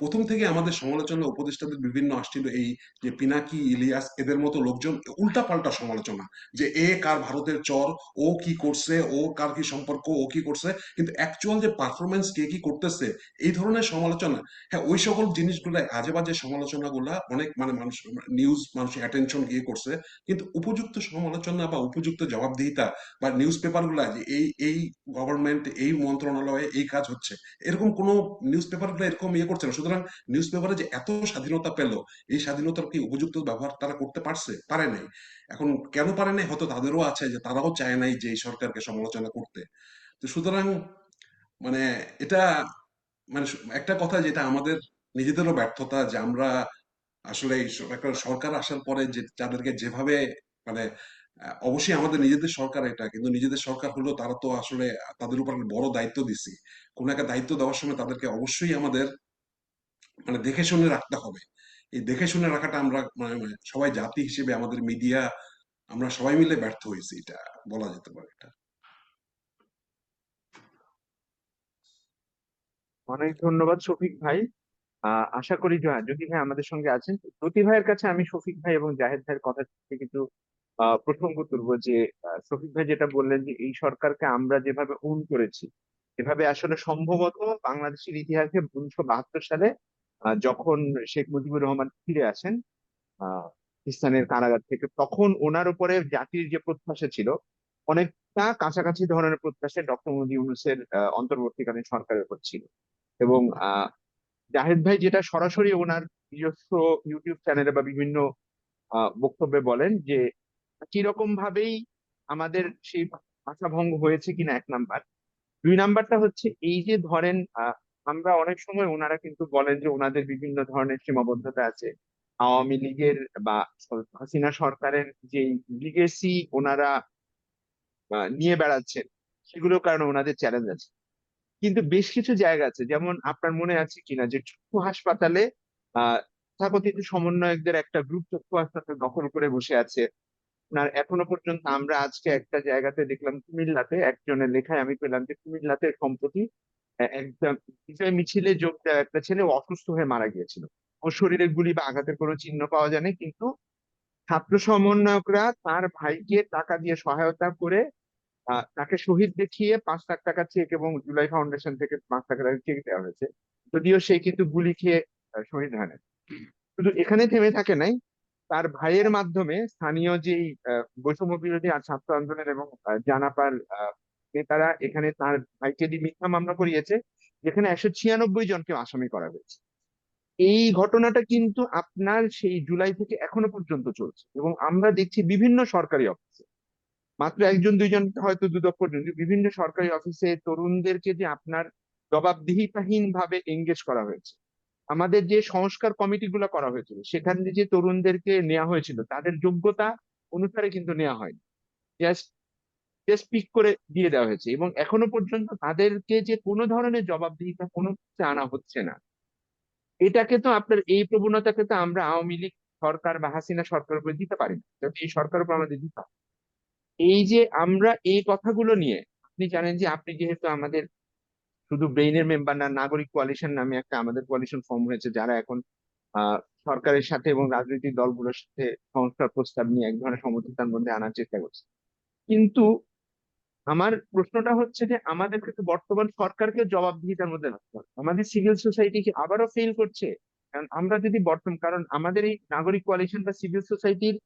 প্রথম থেকে আমাদের সমালোচনা উপদেষ্টাদের বিভিন্ন আসছিল এই যে পিনাকি, ইলিয়াস এদের মতো লোকজন উল্টাপাল্টা সমালোচনা, যে এ কার ভারতের চর, ও কি করছে, ও কার কি সম্পর্ক, ও কি করছে, কিন্তু অ্যাকচুয়াল যে পারফরমেন্স কে কি করতেছে এই ধরনের সমালোচনা। হ্যাঁ, ওই সকল জিনিসগুলো আজে বাজে সমালোচনাগুলা অনেক মানে মানুষ নিউজ মানুষের অ্যাটেনশন গিয়ে করছে, কিন্তু উপযুক্ত সমালোচনা বা উপযুক্ত জবাবদিহিতা বা নিউজ পেপারগুলা যে এই এই গভর্নমেন্ট এই মন্ত্রণালয়ে এই কাজ হচ্ছে, এরকম কোনো নিউজ পেপারগুলো এরকম ইয়ে করছে না। সুতরাং নিউজ পেপারে যে এত স্বাধীনতা পেল, এই স্বাধীনতার কি উপযুক্ত ব্যবহার তারা করতে পারছে? পারে নাই। এখন কেন পারে নাই, হয়তো তাদেরও আছে যে তারাও চায় নাই যে এই সরকারকে সমালোচনা করতে। তো সুতরাং মানে এটা মানে একটা কথা যেটা আমাদের নিজেদেরও ব্যর্থতা, যে আমরা আসলে এই একটা সরকার আসার পরে যে তাদেরকে যেভাবে মানে অবশ্যই আমাদের নিজেদের সরকার এটা, কিন্তু নিজেদের সরকার হলেও তারা তো আসলে তাদের উপর একটা বড় দায়িত্ব দিছি। কোন একটা দায়িত্ব দেওয়ার সময় তাদেরকে অবশ্যই আমাদের মানে দেখে শুনে রাখতে হবে। এই দেখে শুনে রাখাটা আমরা মানে সবাই জাতি হিসেবে আমাদের মিডিয়া আমরা সবাই মিলে ব্যর্থ হয়েছি, এটা বলা যেতে পারে এটা। অনেক ধন্যবাদ শফিক ভাই। আশা করি যদি ভাই আমাদের সঙ্গে আছেন, জ্যোতি ভাইয়ের কাছে আমি শফিক ভাই এবং জাহেদ ভাইয়ের কথা থেকে কিছু প্রসঙ্গ তুলবো। যে শফিক ভাই যেটা বললেন যে এই সরকারকে আমরা যেভাবে করেছি, এভাবে আসলে সম্ভবত বাংলাদেশের ইতিহাসে 1972 সালে যখন শেখ মুজিবুর রহমান ফিরে আসেন পাকিস্তানের কারাগার থেকে, তখন ওনার উপরে জাতির যে প্রত্যাশা ছিল, অনেকটা কাছাকাছি ধরনের প্রত্যাশা ডক্টর মোহাম্মদ ইউনূসের অন্তর্বর্তীকালীন সরকারের উপর ছিল। এবং জাহেদ ভাই যেটা সরাসরি ওনার নিজস্ব ইউটিউব চ্যানেলে বা বিভিন্ন বক্তব্যে বলেন, যে কিরকম ভাবেই আমাদের সেই আশাভঙ্গ হয়েছে কিনা, এক নাম্বার। দুই নাম্বারটা হচ্ছে এই যে ধরেন আমরা অনেক সময় ওনারা কিন্তু বলেন যে ওনাদের বিভিন্ন ধরনের সীমাবদ্ধতা আছে। আওয়ামী লীগের বা হাসিনা সরকারের যে লিগেসি ওনারা নিয়ে বেড়াচ্ছেন, সেগুলোর কারণে ওনাদের চ্যালেঞ্জ আছে। কিন্তু বেশ কিছু জায়গা আছে, যেমন আপনার মনে আছে কিনা যে চক্ষু হাসপাতালে তথাকথিত সমন্বয়কদের একটা গ্রুপ চক্ষু হাসপাতাল দখল করে বসে আছে। আপনার এখনো পর্যন্ত আমরা আজকে একটা জায়গাতে দেখলাম, কুমিল্লাতে একজনের লেখায় আমি পেলাম যে কুমিল্লাতে সম্প্রতি একটা বিজয় মিছিলে যোগ দেওয়া একটা ছেলে অসুস্থ হয়ে মারা গিয়েছিল। ওর শরীরে গুলি বা আঘাতের কোনো চিহ্ন পাওয়া যায়নি, কিন্তু ছাত্র সমন্বয়করা তার ভাইকে টাকা দিয়ে সহায়তা করে তাকে শহীদ দেখিয়ে 5 লাখ টাকা চেক এবং জুলাই ফাউন্ডেশন থেকে 5 লাখ টাকা চেক দেওয়া হয়েছে। যদিও সে কিন্তু গুলি খেয়ে শহীদ হয় না। শুধু এখানে থেমে থাকে নাই, তার ভাইয়ের মাধ্যমে স্থানীয় যেই বৈষম্য বিরোধী আর ছাত্র আন্দোলন এবং জানাপার নেতারা এখানে তার ভাইকে দিয়ে মিথ্যা মামলা করিয়েছে, যেখানে 196 জনকে আসামি করা হয়েছে। এই ঘটনাটা কিন্তু আপনার সেই জুলাই থেকে এখনো পর্যন্ত চলছে, এবং আমরা দেখছি বিভিন্ন সরকারি অফিসে, মাত্র একজন দুইজন হয়তো দুদক পর্যন্ত, বিভিন্ন সরকারি অফিসে তরুণদেরকে যে আপনার জবাবদিহিতাহীন ভাবে এঙ্গেজ করা হয়েছে। আমাদের যে সংস্কার কমিটি গুলো করা হয়েছিল, সেখানে যে তরুণদেরকে নেওয়া হয়েছিল তাদের যোগ্যতা অনুসারে কিন্তু নেওয়া হয়নি, জাস্ট জাস্ট পিক করে দিয়ে দেওয়া হয়েছে, এবং এখনো পর্যন্ত তাদেরকে যে কোনো ধরনের জবাবদিহিতা কোনো কিছু আনা হচ্ছে না। এটাকে তো আপনার এই প্রবণতাকে তো আমরা আওয়ামী লীগ সরকার বা হাসিনা সরকার উপরে দিতে পারি না, তো এই সরকার উপর আমাদের দিতে হবে। এই যে আমরা এই কথাগুলো নিয়ে, আপনি জানেন যে আপনি যেহেতু আমাদের শুধু ব্রেইনের মেম্বার না, নাগরিক কোয়ালিশন নামে একটা আমাদের কোয়ালিশন ফর্ম হয়েছে, যারা এখন আহ সরকারের সাথে এবং রাজনৈতিক দলগুলোর সাথে সংস্কার প্রস্তাব নিয়ে এক ধরনের সমঝোতার মধ্যে আনার চেষ্টা করছে। কিন্তু আমার প্রশ্নটা হচ্ছে যে আমাদের কিন্তু বর্তমান সরকারকে জবাবদিহিতার মধ্যে রাখতে হবে। আমাদের সিভিল সোসাইটি কি আবারও ফেল করছে? কারণ আমরা যদি কারণ আমাদের এই নাগরিক কোয়ালিশন বা সিভিল সোসাইটির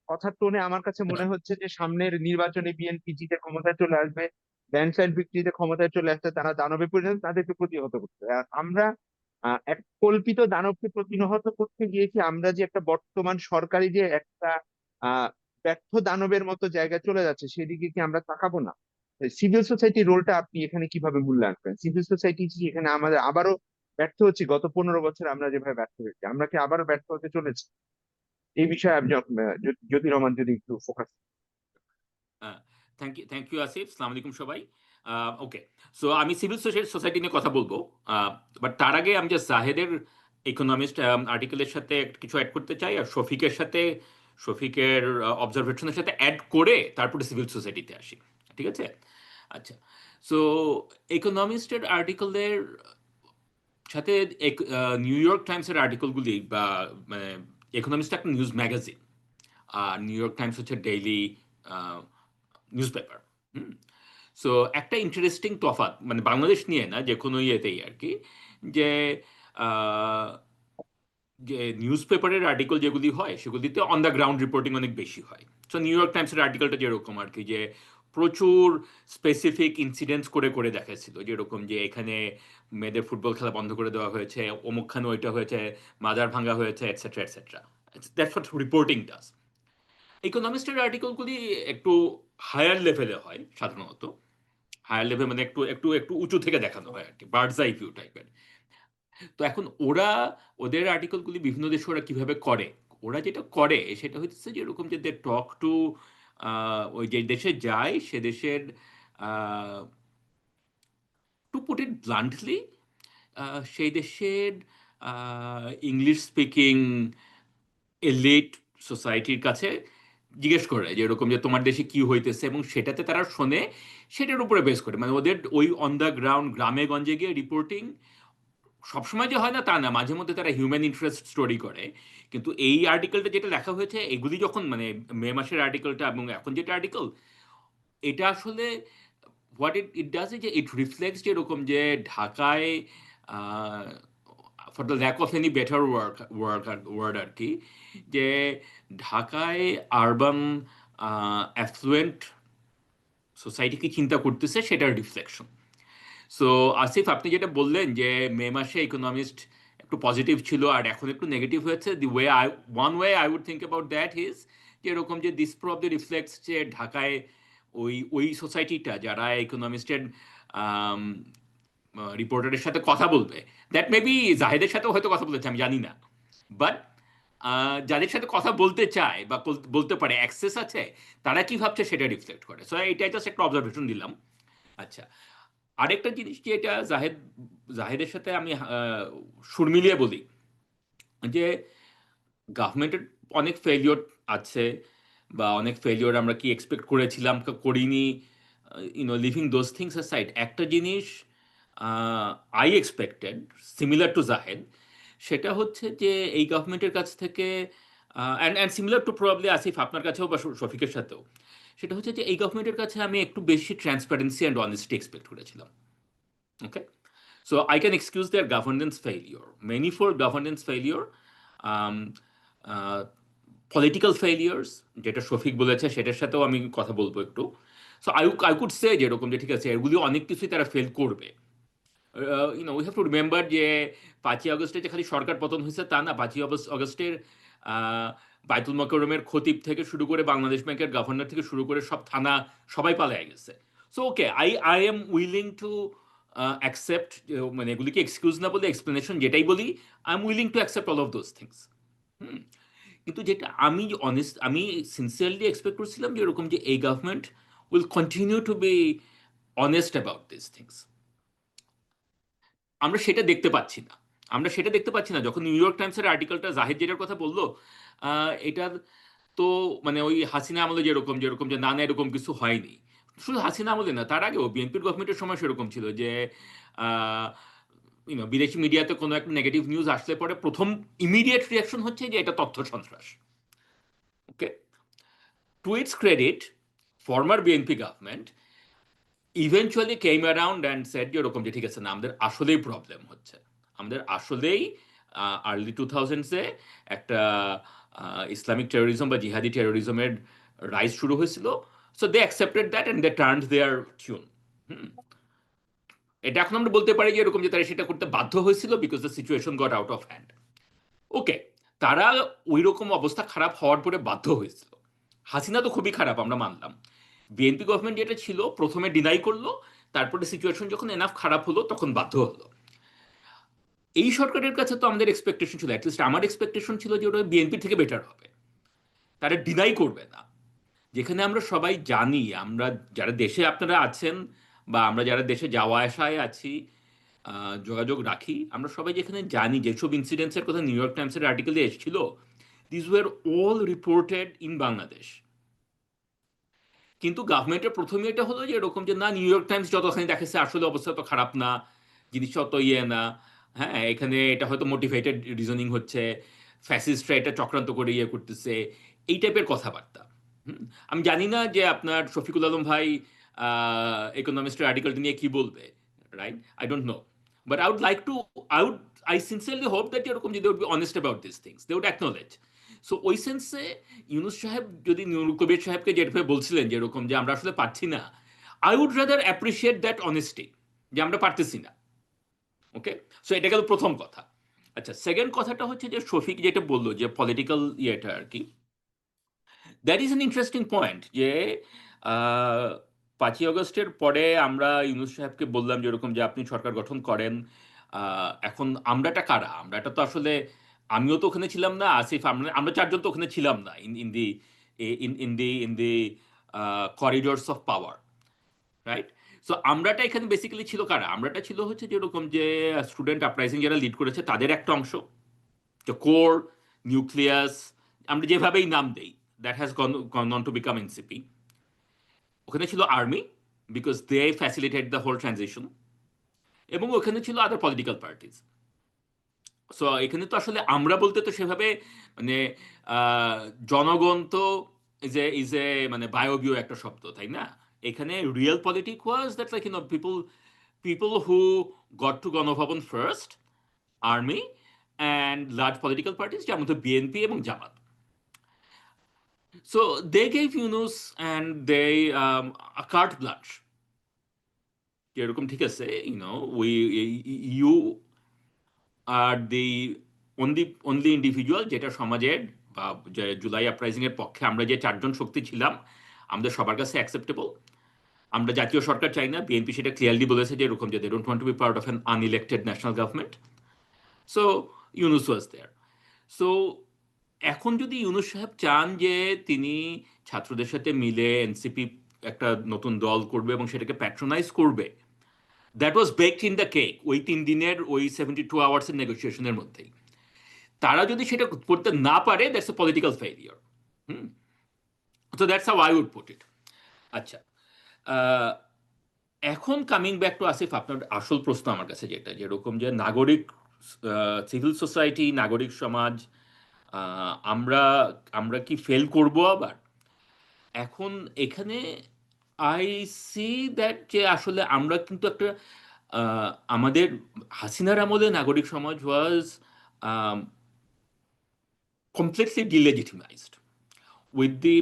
কথার টোনে আমার কাছে মনে হচ্ছে যে সামনের নির্বাচনে বিএনপি জিতে ক্ষমতায় চলে আসবে, ল্যান্ডস্লাইড ভিক্টরিতে ক্ষমতায় চলে আসতে তারা দানবে পরিণত, তাদেরকে প্রতিহত করতে হবে। আর আমরা এক কল্পিত দানবকে প্রতিহত করতে গিয়েছি, আমরা যে একটা বর্তমান সরকারি যে একটা আহ ব্যর্থ দানবের মতো জায়গায় চলে যাচ্ছে, সেদিকে কি আমরা তাকাবো না? সিভিল সোসাইটির রোলটা আপনি এখানে কিভাবে মূল্যায়ন করেন? সিভিল সোসাইটি কি এখানে আমাদের আবারও ব্যর্থ হচ্ছে? গত 15 বছর আমরা যেভাবে ব্যর্থ হয়েছি, আমরা কি আবারও ব্যর্থ হতে চলেছি? এই বিষয়ে আপনি জ্যোতি রহমান যদি একটু ফোকাস। Thank you Asif. সালাম আলাইকুম সবাই। ওকে, সো আমি সিভিল সোসাইটি নিয়ে কথা বলবো, বাট তার আগে আমি যে জাহেদের ইকোনমিস্ট আর্টিকেলের সাথে কিছু অ্যাড করতে চাই, আর শফিকের অবজারভেশনের সাথে অ্যাড করে তারপরে সিভিল সোসাইটিতে আসি, ঠিক আছে? আচ্ছা, সো ইকোনমিস্টের আর্টিকেলের সাথে নিউ ইয়র্ক টাইমসের আর্টিকেলগুলি বা মানে ইকোনমিস্ট একটা নিউজ ম্যাগাজিন, আর নিউ ইয়র্ক টাইমস হচ্ছে ডেইলি নিউজ পেপার। সো একটা ইন্টারেস্টিং তফাৎ মানে বাংলাদেশ নিয়ে না, যে কোনো ইয়েতেই আর কি, যে আহ, যে নিউজ পেপারের আর্টিকেল যেগুলি হয় সেগুলিতে অন দ্য গ্রাউন্ড রিপোর্টিং অনেক বেশি হয়। সো নিউ ইয়র্ক টাইমসের আর্টিকেলটা যেরকম আর কি, যে প্রচুর স্পেসিফিক ইনসিডেন্টস করে করে দেখাচ্ছিল, যেরকম যে এখানে মেয়েদের ফুটবল খেলা বন্ধ করে দেওয়া হয়েছে, অমুকখানে ওইটা হয়েছে, মাজার ভাঙা হয়েছে, etcetera etcetera. That's what reporting does. ইকোনমিস্টের আর্টিকেলগুলি একটু হায়ার লেভেলে হয় সাধারণত। হায়ার লেভেল মানে একটু একটু একটু উঁচু থেকে দেখানো হয় আর কি, বার্ডস আই ভিউ টাইপের। তো এখন ওরা ওদের আর্টিকেলগুলি বিভিন্ন দেশে ওরা কিভাবে করে, ওরা যেটা করে সেটা হচ্ছে যে এরকম যে দে টক টু ওই যে দেশে যায় সে দেশের, টু পুট ইট ব্লান্টলি, সেই দেশের ইংলিশ স্পিকিং এলিট সোসাইটির কাছে জিজ্ঞেস করে যে এরকম যে তোমার দেশে কি হইতেছে, এবং সেটাতে তারা শোনে, সেটার উপরে বেস করে মানে ওদের ওই অন দ্য গ্রাউন্ড গ্রামে গঞ্জে গিয়ে রিপোর্টিং। সবসময় যে হয় না তা না, মাঝে মধ্যে তারা হিউম্যান ইন্টারেস্ট স্টোরি করে। কিন্তু এই আর্টিকেলটা যেটা লেখা হয়েছে এগুলি যখন মানে মে মাসের আর্টিকেলটা এবং এখন যেটা আর্টিকেল, এটা আসলে হোয়াট ইট ইট ডাজ যে ইট রিফ্লেক্টস যেরকম যে ঢাকায়, for the lack of any better word আর কি, যে ঢাকায় আরবান অ্যাফ্লুয়েন্ট সোসাইটিকে চিন্তা করতেছে, সেটার রিফ্লেকশন। সো আসিফ, আপনি যেটা বললেন যে মে মাসে ইকোনমিস্ট একটু পজিটিভ ছিল আর এখন একটু নেগেটিভ হয়েছে, one way I would think about that is যে এরকম যে দিস প্রবলি রিফ্লেক্টস যে ঢাকায় ওই ওই সোসাইটিটা যারা ইকোনমিস্টের রিপোর্টারের সাথে কথা বলবে, দ্যাট মেবি জাহেদের সাথেও হয়তো কথা বলেছে, আমি জানি না, বাট যাদের সাথে কথা বলতে চায় বা বলতে পারে অ্যাক্সেস আছে, তারা কি ভাবছে সেটা রিফ্লেক্ট করে। সো এটা জাস্ট একটা অবজারভেশন দিলাম। আচ্ছা, আরেকটা জিনিস যেটা জাহেদের সাথে আমি সুর মিলিয়ে বলি, যে গভর্নমেন্টের অনেক ফেলিওর আছে, বা অনেক ফেলিওর আমরা কি এক্সপেক্ট করেছিলাম করিনি, লিভিং দোজ থিংস অ্যাসাইড, একটা জিনিস I expected similar to Zahed, সেটা হচ্ছে যে এই গভর্নমেন্টের কাছ থেকে, and similar to probably Asif আপনার কাছেও বা শফিকের সাথেও, সেটা হচ্ছে যে এই গভর্নমেন্টের কাছে আমি একটু বেশি ট্রান্সপারেন্সি অ্যান্ড অনেস্টি এক্সপেক্ট করেছিলাম। Okay, so I can excuse their governance failure. Manifold governance failure, um, uh, political failures, যেটা শফিক বলেছে সেটার সাথেও আমি কথা বলবো একটু। সো আই কুড সে যেরকম যে ঠিক আছে এগুলি অনেক কিছুই তারা ফেল করবে। উই হ্যাভ টু রিমেম্বার যে 5ই আগস্টে যে খালি সরকার পতন হয়েছে তা না, 5ই আগস্টের বায়তুল মোকাররমের খতিব থেকে শুরু করে বাংলাদেশ ব্যাংকের গভর্নর থেকে শুরু করে সব থানা সবাই পালিয়ে গেছে। So okay, I am willing to accept, মানে এগুলিকে এক্সকিউজ না বলে এক্সপ্লেনেশন যেটাই বলি, I am willing to accept all of those things. কিন্তু যেটা আমি সিনসিয়ারলি এক্সপেক্ট করছিলাম যে এরকম যে এই government will continue to B honest about this things. আমরা সেটা দেখতে পাচ্ছি না, আমরা সেটা দেখতে পাচ্ছি না। যখন নিউ ইয়র্ক টাইমসের আর্টিকেলটা জাহিদ যেটার কথা বললো, এটার তো মানে ওই হাসিনা আমলে যেরকম যেরকম যে না না এরকম কিছু হয়নি, শুধু হাসিনা আমলে না, তার আগেও বিএনপির গভর্নমেন্টের সময় সেরকম ছিল যে বিদেশি মিডিয়াতে কোনো একটা নেগেটিভ নিউজ আসলে পরে প্রথম ইমিডিয়েট রিয়াকশন হচ্ছে যে এটা তথ্য সন্ত্রাস। Okay, to its credit, former BNP government eventually came around and said যে ওরকম যে ঠিক আছে না, আমাদের আসলেই প্রবলেম হচ্ছে, আমাদের আসলেই আর্লি 2000s-এ একটা ইসলামিক টেরোরিজম বা জিহাদি টেরোরিজমের রাইজ শুরু হয়েছিল। So they accepted that and they turned their tune. এটা এখন আমরা বলতে পারি যে এরকম যে তারা সেটা করতে বাধ্য হয়েছিল because the situation got out of hand. Okay, তারা ওই রকম অবস্থা খারাপ হওয়ার পরে বাধ্য হয়েছিল। হাসিনা তো খুবই খারাপ, আমরা মানলাম। বিএনপি গভর্নমেন্ট যেটা ছিল প্রথমে ডিনাই করলো, তারপরে সিচুয়েশন যখন এনাফ খারাপ হলো তখন বাধ্য হলো। এই সরকারের কাছে তো আমাদের এক্সপেকটেশন ছিল, অ্যাটলিস্ট আমার এক্সপেকটেশন ছিল যে ওরা বিএনপি থেকে বেটার হবে, তারা ডিনাই করবে না। যেখানে আমরা সবাই জানি, আমরা যারা দেশে আপনারা আছেন বা আমরা যারা দেশে যাওয়া আসায় আছি, যোগাযোগ রাখি, আমরা সবাই যেখানে জানি যেসব ইনসিডেন্টসের কথা নিউ ইয়র্ক টাইমসের আর্টিকেলে এসেছিল, this were all reported in Bangladesh. কিন্তু গভর্নমেন্টের প্রথমে এটা হলো যে এরকম যে না, নিউ ইয়র্ক টাইমস যতখানি দেখেছে আসলে অবস্থা তো খারাপ না, জিনিসটা অত ইয়ে না, হ্যাঁ, এখানে এটা হয়তো মোটিভেটেড রিজনিং হচ্ছে, ফ্যাসিস্টরা এটা চক্রান্ত করে ইয়ে করতেছে, এই টাইপের কথাবার্তা। হুম? আমি জানি না যে আপনার শফিকুল আলম ভাই ইকোনমিস্টের আর্টিকেলটা নিয়ে কি বলবে, right? I don't know, but I would like to, I would, I sincerely hope that এরকম যদি would be honest about this things, they would acknowledge. So ওই সেন্সে ইউনুস সাহেব যদি নুরুল কবির সাহেবকে যেভাবে বলছিলেন যে এরকম যে আমরা আসলে পারছি না, I would rather appreciate that honesty, যে আমরা পারতেছি না। ওকে, সো এটা গেল প্রথম কথা। আচ্ছা, সেকেন্ড কথাটা হচ্ছে যে শফিক যেটা বললো যে পলিটিক্যাল ইয়েটা আর কি, that is an interesting point যে 5ই আগস্টের পরে আমরা ইউনুস সাহেবকে বললাম যেরকম যে আপনি সরকার গঠন করেন। এখন আমরাটা কারা? আমরাটা তো আসলে, আমিও তো ওখানে ছিলাম না, আসিফ, আমরা আমরা চারজন তো ওখানে ছিলাম না in in the in the corridors of power, right? So আমরাটা এখানে বেসিক্যালি ছিল কারা? আমরাটা ছিল হচ্ছে যেরকম যে স্টুডেন্ট আপরাইজিং যারা লিড করেছে তাদের একটা অংশ, the core, nucleus, আমরা যেভাবেই নাম দেই, that has gone on to become NCP. ওখানে ছিল army, because they facilitate the whole transition, এবং ওখানে ছিল আদার পলিটিক্যাল পার্টিজ। সো এখানে তো আসলে আমরা বলতে তো সেভাবে মানে আহ, জনগণ তো ইজ এ মানে বায়োবিও একটা শব্দ, তাই না? এখানে real politic was that like people who got to Ganabhaban first, army and large political parties, যার মধ্যে বিএনপি এবং জামাত। So they gave Yunus and they a carte blanche. যেরকম ঠিক আছে, you are the only individual যেটা সমাজের বা যে জুলাই আপরাইজিং এর পক্ষে আমরা যে চারজন শক্তি ছিলাম, আমাদের সবার কাছে অ্যাকসেপ্টেবল। আমরা জাতীয় সরকার চাই না, বিএনপি সেটা ক্লিয়ারলি বলেছে যে এরকম যে they don't want to be part of an unelected national government. So Yunus was there. So এখন যদি ইউনুস সাহেব চান যে তিনি ছাত্রদের সাথে মিলে এনসিপি একটা নতুন দল করবে এবং সেটাকে প্যাট্রোনাইজ করবে, that was baked in the cake ওই 3 দিনের ওই 72 আওয়ার্সের নেগোসিয়েশনের মধ্যেই। তারা যদি সেটা করতে না পারে, that's a political failure. Hmm, তো that's how I would put it. আচ্ছা, আহ, এখন কামিং ব্যাক টু আসিফ, আপনার আসল প্রশ্ন আমার কাছে যেটা, যেরকম যে নাগরিক, সিভিল সোসাইটি, নাগরিক সমাজ, আমরা আমরা কি ফেল করব আবার? এখন এখানে আই সি দ্যাট যে আসলে আমরা কিন্তু একটা আমাদের হাসিনার আমলে নাগরিক সমাজ ওয়াজ completely delegitimized with the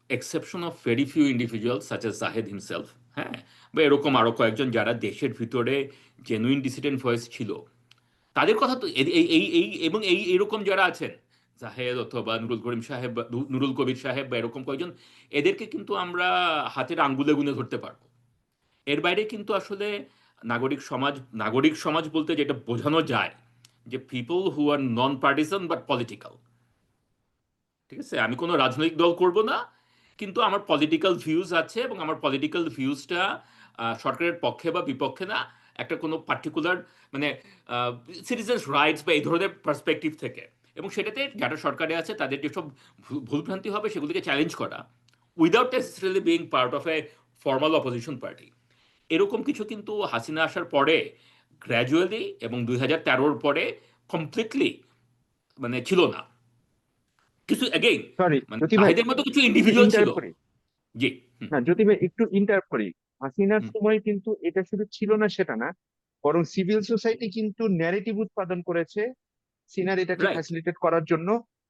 exception of very few individuals such as Zahid himself, হ্যাঁ, বা এরকম আরো কয়েকজন যারা দেশের ভিতরে জেনুইন ডিসিডেন্ট ভয়েস ছিল, তাদের কথা তো এবং এরকম যারা আছেন, জাহেদ অথবা নুরুল করিম সাহেব বা নুরুল কবির সাহেব বা এরকম কয়েকজন, এদেরকে কিন্তু আমরা হাতের আঙ্গুলে গুনে ধরতে পারবো। এর বাইরে কিন্তু আসলে নাগরিক সমাজ বলতে যেটা বোঝানো যায় যে people who are non partisan but political. ঠিক আছে, আমি কোনো রাজনৈতিক দল করব না, কিন্তু আমার পলিটিক্যাল ভিউজ আছে এবং আমার পলিটিক্যাল ভিউজটা সরকারের পক্ষে বা বিপক্ষে না, একটা কোনো পার্টিকুলার মানে সিটিজেন্স রাইটস বা এই ধরনের পার্সপেক্টিভ থেকে, এবং সেটাতে যারা সরকারে আছে তাদের যেসব ভুলভ্রান্তি হবে সেগুলিকে চ্যালেঞ্জ করা without necessarily being part of a formal opposition party. এরকম কিছু কিন্তু হাসিনা আসার পরে গ্র্যাজুয়ালি এবং 2013-র পরে কমপ্লিটলি মানে ছিল না। কিছু এগেইন সরি মানে জ্যোতি ভাই, তাহিদের মতো কিছু একটু ইন্ডিভিজুয়াল ছিল। ইন্টারাপ্ট করি। জি। হুম, না জ্যোতি ভাই, একটু ইন্টারাপ্ট করি। হাসিনার হুম, সময় কিন্তু এটা শুধু ছিল না সেটা না, বরং সিভিল সোসাইটি কিন্তু ন্যারেটিভ উৎপাদন করেছে সিনার এটাকে রাইট। ফ্যাসিলিটেট করার জন্য।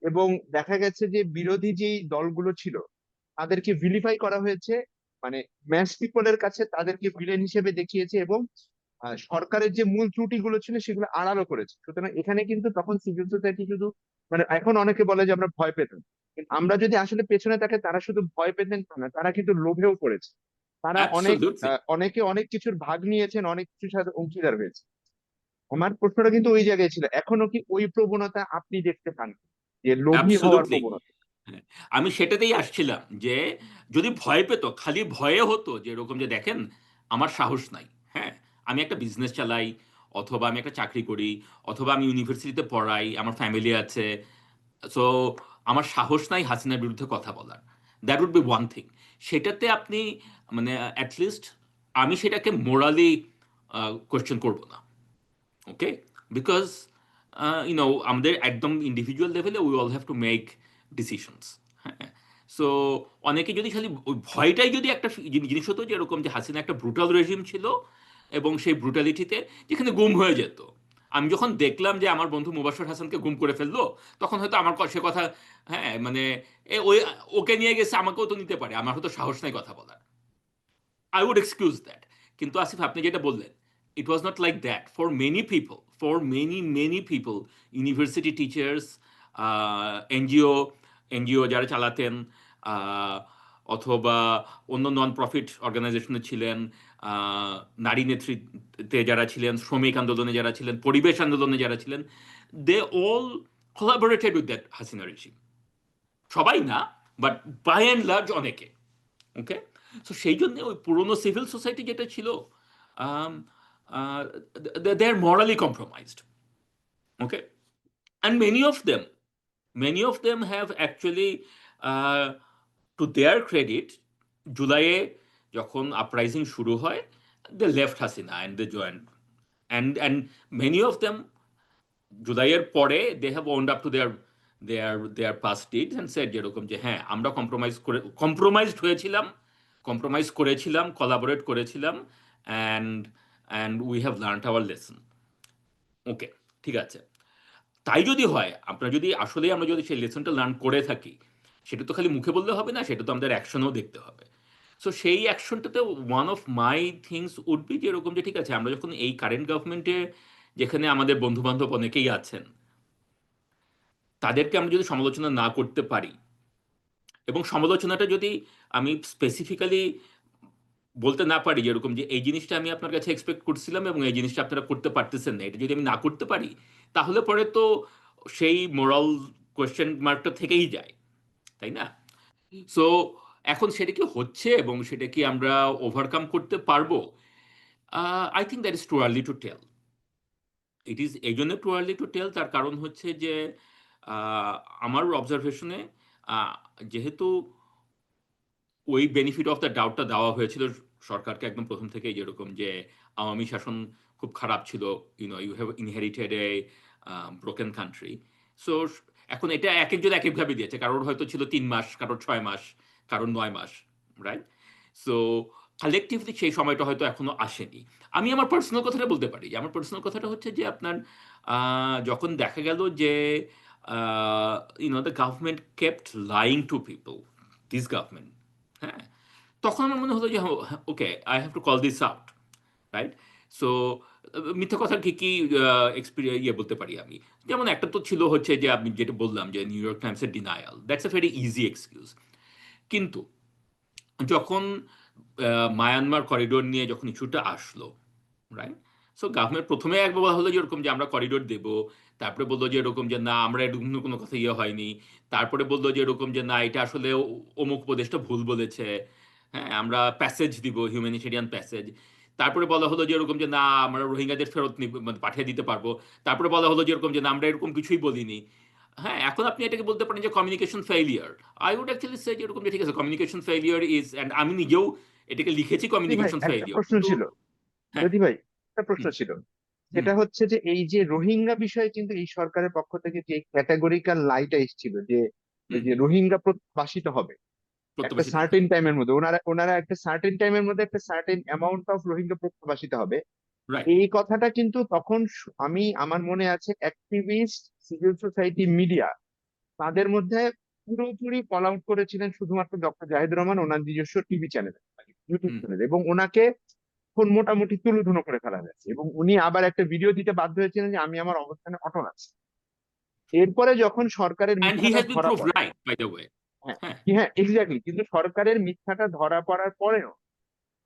এবং দেখা গেছে যে বিরোধী যেই দলগুলো ছিল তাদেরকে ভিলিফাই করা হয়েছে, মানে ম্যাস পিপলের কাছে তাদেরকে ভিলেন হিসেবে দেখিয়েছে, এবং সরকারের যে মূল ত্রুটিগুলো ছিল সেগুলো আড়ালও করেছে। সুতরাং এখানে কিন্তু তখন সিভিল সোসাইটি শুধু, মানে এখন অনেকে বলে যে আমরা ভয় পেতাম, কিন্তু আমরা যদি আসলে পেছনে তাকে, তারা শুধু ভয় পেতেন তা না, তারা কিন্তু লোভেও পড়েছে। তারা অ্যাবসলিউটলি। অনেকে অনেক কিছুর ভাগ নিয়েছেন, অনেক কিছুর সাথে অংশীদার হয়েছে। আমার প্রশ্নটা কিন্তু ওই জায়গায় ছিল, এখনো কি ওই প্রবণতা আপনি দেখতে পান, যে লোভী হওয়ার অ্যাবসলিউটলি। প্রবণতা? হ্যাঁ, আমি সেটাতেই আসছিলাম যে যদি ভয় পেত, খালি ভয়ে হতো যে এরকম যে দেখেন আমার সাহস নাই, হ্যাঁ, আমি একটা বিজনেস চালাই, অথবা আমি একটা চাকরি করি, অথবা আমি ইউনিভার্সিটিতে পড়াই, আমার ফ্যামিলি আছে, সো আমার সাহস নাই হাসিনার বিরুদ্ধে কথা বলার, that would be one thing. সেটাতে আপনি মানে অ্যাটলিস্ট আমি সেটাকে মোরালি কোয়েশ্চেন করব না, ওকে, বিকজ আমাদের একদম ইন্ডিভিজুয়াল লেভেলে we all have to make decisions. হ্যাঁ, সো অনেকে যদি খালি ওই ভয়টাই যদি একটা জিনিস হতো যে এরকম যে হাসিনা একটা ব্রুটাল রেজিম ছিল এবং সেই ব্রুটালিটিতে যেখানে গুম হয়ে যেত। আমি যখন দেখলাম যে আমার বন্ধু মুবাশশির হাসানকে গুম করে ফেললো, তখন হয়তো আমার সে কথা, হ্যাঁ মানে ওই ওকে নিয়ে গেছে, আমাকেও তো নিতে পারে, আমার হয়তো সাহস নাই কথা বলার, আই উড এক্সকিউজ দ্যাট। কিন্তু আসিফ আপনি যেটা বললেন, it was not like that for many people, for many people, university teachers, NGO NGO যারা চালাতেন, আহ, অথবা অন্য নন প্রফিট অর্গানাইজেশনে ছিলেন, নারী নেতৃত্বে যারা ছিলেন, শ্রমিক আন্দোলনে যারা ছিলেন, পরিবেশ আন্দোলনে যারা ছিলেন, they all collaborated with that Hasina regime. সবাই না, বাট বাই অ্যান্ড লার্জ অনেকে। ওকে, সো সেই জন্য ওই পুরোনো সিভিল সোসাইটি যেটা ছিল, they are morally compromised. Okay, and many of them have actually, to their credit, জুলাইয়ে যখন আপরাইজিং শুরু হয়, they left Hasina and they joined, and many of them জুলাইয়ের পরে they have owned up to their past deeds and said যেরকম যে হ্যাঁ আমরা কম্প্রোমাইজ করেছিলাম, কোলাবোরেট করেছিলাম, and and we have learned our lesson. Okay, ঠিক আছে। তাই যদি হয়, আমরা যদি সেই লেসনটা লার্ন করে থাকি, সেটা তো খালি মুখে বললে হবে না, সেটা তো আমাদের অ্যাকশনেও দেখতে হবে। সো সেই অ্যাকশনটাতে one of my things would be যেরকম যে ঠিক আছে, আমরা যখন এই কারেন্ট গভর্নমেন্টে, যেখানে আমাদের বন্ধু বান্ধব অনেকেই আছেন, তাদেরকে আমরা যদি সমালোচনা না করতে পারি, এবং সমালোচনাটা যদি আমি স্পেসিফিক্যালি বলতে না পারি যেরকম যে এই জিনিসটা আমি আপনার কাছে এক্সপেক্ট করছিলাম এবং এই জিনিসটা আপনারা করতে পারতেছেন না, এটা যদি আমি না করতে পারি, তাহলে পরে তো সেই মোরাল কোয়েশ্চেন মার্কটা থেকেই যায়, তাই না? সো এখন সেটা কি হচ্ছে এবং সেটা কি আমরা ওভারকাম করতে পারবো? I think that is too early to tell. It is এই জন্য টু আর্লি টু টেল, তার কারণ হচ্ছে যে আহ, আমার অবজারভেশনে যেহেতু ওই বেনিফিট অফ দ্য ডাউটটা দেওয়া হয়েছিল সরকারকে একদম প্রথম থেকেই, যেরকম যে আওয়ামী শাসন খুব খারাপ ছিল, you have inherited a broken country. So এখন এটা এক একজন এক একভাবে দিয়েছে, কারোর হয়তো ছিল 3 মাস, কারোর 6 মাস, কারোর 9 মাস, রাইট? সো কালেকটিভলি সেই সময়টা হয়তো এখনো আসেনি। আমি আমার পার্সোনাল কথাটা বলতে পারি, যে আমার পার্সোনাল কথাটা হচ্ছে যে আপনার যখন দেখা গেল যে the government kept lying to people, this government, হ্যাঁ, তখন আমার মনে হলো যে okay, I have to call this out, right? So মিথ্যা কথার কি কি বলতে পারি আমি? যেমন একটা তো ছিল হচ্ছে যে আমি যেটা বললাম যে নিউ ইয়র্ক টাইমসের denial, that's a very easy excuse. কিন্তু যখন মায়ানমার করিডোর নিয়ে যখন ইস্যুটা আসলো, রাইট? সো গভর্নমেন্ট প্রথমে একবার বলা হলো যে এরকম যে আমরা করিডোর দেব, তারপরে বললো যে এরকম যে না আমরা এরকম কোনো কথা হয়নি, তারপরে বললো যে এরকম যে না এটা আসলে অমুক উপদেশটা ভুল বলেছে, হ্যাঁ আমরা প্যাসেজ দিব, হিউম্যানিটেরিয়ান প্যাসেজ। তারপরে বলা হলো যে এরকম যে না আমরা রোহিঙ্গাদের ফেরত মানে পাঠিয়ে দিতে পারবো। তারপরে বলা হলো যে এরকম যে না আমরা এরকম কিছুই বলিনি। হ্যাঁ, এখন আপনি এটাকে বলতে পারেন যে communication failure. I would actually say যেরকম যে ঠিক আছে, কমিউনিকেশন ফেইলিয়ার ইজ, অ্যান্ড আমি নিজেও এটাকে লিখেছি ভাই কমিউনিকেশন একটা ফেইলিয়ার, প্রশ্ন কিন্তু ছিল, হ্যাঁ। যদি ভাই একটা প্রশ্ন হুম, ছিল, হুম, সেটা হচ্ছে যে এই যে রোহিঙ্গা বিষয়ে কিন্তু এই সরকারের পক্ষ থেকে যে ক্যাটাগরিক্যাল লাইটা এসেছিল যে ওই হুম, যে রোহিঙ্গা প্রত্যাবাসিত হবে একটা প্রত্যাবাসিত হবে, সার্টেন টাইমের মধ্যে, ওনারা ওনারা একটা সার্টেন টাইমের মধ্যে একটা সার্টেন অ্যামাউন্ট অফ রোহিঙ্গা প্রত্যাবাসিত হবে, রাইট। এই কথাটা কিন্তু তখন আমি আমার মনে আছে অ্যাক্টিভিস্ট, সিভিল সোসাইটি, মিডিয়া তাদের মধ্যে পুরোপুরি কল আউট করেছিলেন শুধুমাত্র ডক্টর জাহিদুর রহমান ওনার নিজস্ব টিভি চ্যানেলে, ইউটিউব হুম, চ্যানেলে, এবং ওনাকে এখন মোটামুটি তুলোধুনো করে ফেলা হয়েছে এবং উনি আবার একটা ভিডিও দিতে বাধ্য হয়েছিলেন যে আমি আমার অবস্থানে অটল আছি। এরপরে যখন সরকারের অ্যান্ড হি মিথ্যাটা হ্যাজ বিন ধরা প্রুভড পড়ে, রাইট বাই দ্য ওয়ে। হ্যাঁ, হ্যাঁ, হ্যাঁ এক্স্যাক্টলি, কিন্তু সরকারের মিথ্যাটা ধরা পড়ার পরেও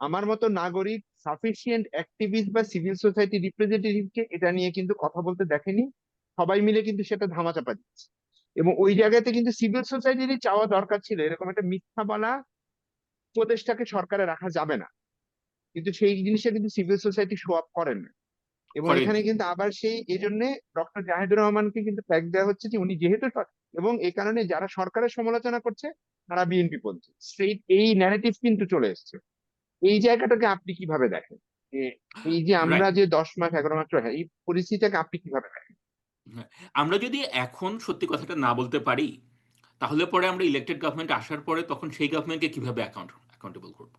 আমার মতো নাগরিক, সাফিসিয়েন্ট অ্যাক্টিভিস্ট বা সিভিল সোসাইটি রিপ্রেজেন্টেটিভকে এটা নিয়ে কিন্তু কথা বলতে দেখেনি, সবাই মিলে কিন্তু সেটা ধামাচাপা দিচ্ছে। এবং ওই জায়গাতে কিন্তু সিভিল সোসাইটিরই চাওয়া দরকার ছিল এরকম একটা মিথ্যা বলা উপদেশটাকে সরকারে রাখা যাবে না, কিন্তু সেই জিনিসটা কিন্তু সিভিল সোসাইটি শো আপ করেন না। এবং এখানে করেনি। কিন্তু আবার সেই এই জন্য ডক্টর জাহিদুর রহমানকে কিন্তু ট্যাগ দেওয়া হচ্ছে যে উনি যেহেতু এবং এই কারণে যারা সরকারের সমালোচনা করছে তারা বিএনপি পন্থী, স্ট্রেইট এই ন্যারেটিভ কিন্তু চলে এসছে। এই জায়গাটাকে আপনি কিভাবে দেখেন? এ- এই যে আমরা রাইট। যে 10 মাস 11 মাস চলে এই পরিস্থিতিটাকে আপনি কিভাবে দেখেন? আমরা যদি এখন সত্যি কথাটা না বলতে পারি, তাহলে পরে আমরা ইলেক্টেড গভর্নমেন্ট আসার পরে তখন সেই গভর্নমেন্টকে কিভাবে অ্যাকাউন্টেবল করব?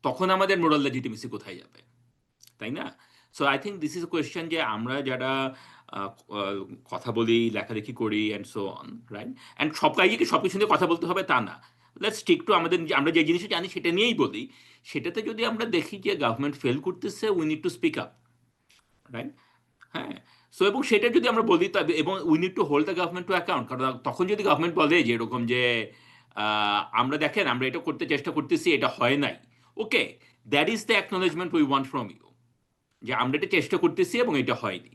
তখন আমাদের মোরাল লেজিটিমেসি কোথায় যাবে? তাই না? So I think this is a question যে আমরা যারা আহ, আহ, কথা বলি, লেখালেখি করি and so on, right? And সব কাজে কি সব কিছু নিয়ে কথা বলতে হবে তা না। লেটস স্টিক টু আমাদের আমরা যে জিনিসটা জানি সেটা নিয়েই বলি। সেটাতে যদি আমরা দেখি যে গভর্নমেন্ট ফেল করতেছে, we need to speak up, right? হ্যাঁ। সো এবং সেটা যদি আমরা বলি এবং we need to hold the government to account, কারণ তখন যদি গভর্নমেন্ট বলে যে এরকম যে আমরা দেখেন আমরা এটা করতে চেষ্টা করতেছি, এটা হয় নাই, okay, that is the acknowledgement we want from you, যে আমরা এটা চেষ্টা করতেছি এবং এটা হয়নি।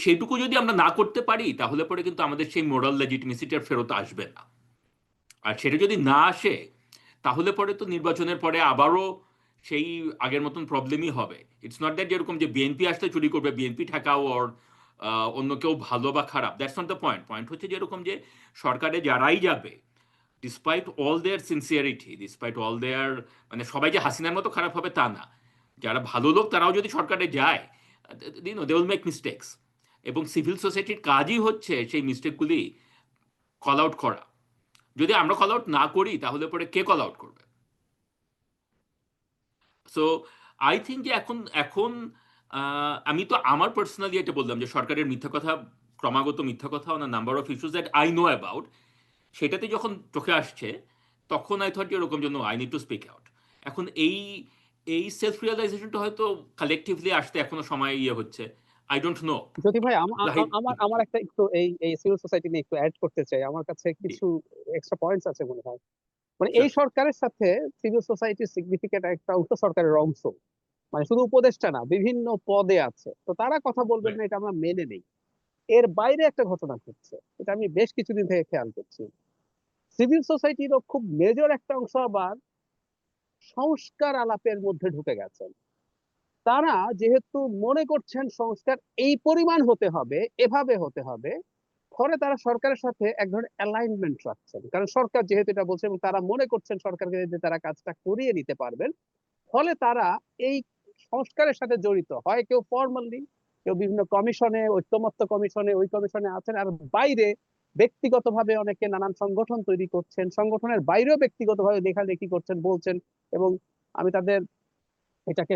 সেইটুকু যদি আমরা না করতে পারি তাহলে পরে কিন্তু আমাদের সেই মোরাল লেজিটিমেসিটার ফেরত আসবে না। আর সেটা যদি না আসে তাহলে পরে তো নির্বাচনের পরে আবারও সেই আগের মতন প্রবলেমই হবে। ইটস নট দ্যাট যেরকম যে বিএনপি আসলে চুরি করবে, বিএনপি ঠেকাও, ওর অন্য কেউ ভালো বা খারাপ, that's not the point. Point হচ্ছে যেরকম যে সরকারে যারাই যাবে, ডিসপাইট অল দেয়ার সিনসিয়ারিটি, ডিসপাইট অল দেয়ার, মানে সবাই যে হাসিনার মতো খারাপ হবে তা না, যারা ভালো লোক তারাও যদি সরকারে যায়, দে উইল মেক মিস্টেক্স। এবং সিভিল সোসাইটির কাজই হচ্ছে সেই মিস্টেকগুলি কল আউট করা। যদি আমরা কল আউট না করি তাহলে পরে কে কল আউট করবে? সো আই থিঙ্ক যে এখন এখন আমি তো আমার পার্সোনালি এটা বললাম যে সরকারের মিথ্যা কথা, ক্রমাগত মিথ্যা কথা on number of issues that I know about, সেটাতে যখন চোখে আসছে তখন আই থট এরকম জন্য I need to speak out. এখন এই সেলফ রিয়েলাইজেশনটা হয়তো কালেকটিভলি আসতে এখনো সময় হচ্ছে। I don't no. যদি ভাই আমার আমার একটা একটু এই সিভিল সোসাইটি নিয়ে একটু অ্যাড করতে চাই, আমার কাছে কিছু এক্সট্রা পয়েন্টস আছে মনে হয়। মানে এই সরকারের সাথে সিভিল সোসাইটির সিগনিফিকেন্ট একটা অংশ সরকারের অংশ, মানে শুধু উপদেষ্টা না, বিভিন্ন পদে আছে, তো তারা কথা বলবেন না এটা আমরা মেনে নেই। এর বাইরে একটা ঘটনা ঘটছে, এটা আমি বেশ কিছুদিন থেকে খেয়াল করছি। সিভিল সোসাইটিরও খুব মেজর একটা অংশ আবার সংস্কার আলাপের মধ্যে ঢুকে গেছেন। তারা যেহেতু মনে করছেন সংস্কার এই পরিমাণ হতে হবে, এভাবে হতে হবে, ফলে তারা সরকারের সাথে এক ধরনের অ্যালাইনমেন্ট রাখছেন, কারণ সরকার যেহেতু এটা বলছে এবং তারা মনে করছেন সরকারকে যে তারা কাজটা করিয়ে নিতে পারবেন, ফলে তারা এই সংস্কারের সাথে জড়িত হয়, কেউ ফর্মালি, কেউ বিভিন্ন কমিশনে, ঐক্যমত্য কমিশনে, ওই কমিশনে আছেন, আর বাইরে ব্যক্তিগতভাবে অনেকে নানান সংগঠন তৈরি করছেন, সংগঠনের বাইরেও ব্যক্তিগতভাবে লেখালেখি করছেন, বলছেন। এবং আমি তাদের এটাকে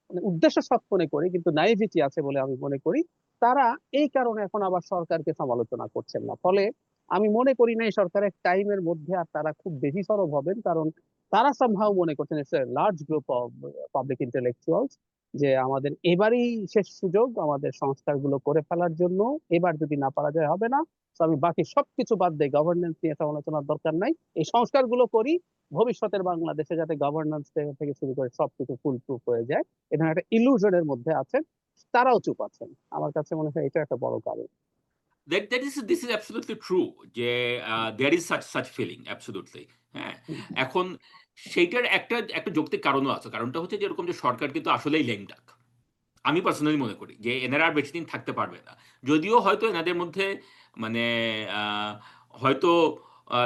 মানে উদ্দেশ্য সৎ মনে করি, কিন্তু নাইভিটি আছে বলে আমি মনে করি। তারা এই কারণে এখন আবার সরকারকে সমালোচনা করছেন না, ফলে আমি মনে করি না এই সরকারের টাইমের মধ্যে আর তারা খুব বেশি সরব হবেন, কারণ তারা সামহাও মনে করছেন it's a large group of public intellectuals যে আমাদের এবারই শেষ সুযোগ আমাদের সংস্কারগুলো করে ফেলার জন্য, এবার যদি না পারা যায় হবে না। তো আমি বাকি সবকিছু বাদ দেই, গভর্নেন্স নিয়ে সমালোচনার দরকার নাই, এই সংস্কারগুলো করি, ভবিষ্যতের বাংলাদেশে যাতে গভর্নেন্স থেকে শুরু করে সবকিছু ফুল প্রুফ হয়ে যায়। এখানে একটা ইলুশনের মধ্যে আছেন, তারাও চুপ আছেন। আমার কাছে মনে হয় এটা একটা বড় কারণ। দিস ইজ অ্যাবসলিউটলি ট্রু যে there is such feeling absolutely. হ্যাঁ। এখন সেইটার একটা একটা যৌক্তিক কারণও আছে। কারণটা হচ্ছে যে এরকম যে সরকার কিন্তু আসলেই লেম ডাক। আমি পার্সোনালি মনে করি যে এনারা আর বেশি দিন থাকতে পারবে না। যদিও হয়তো এনাদের মধ্যে মানে হয়তো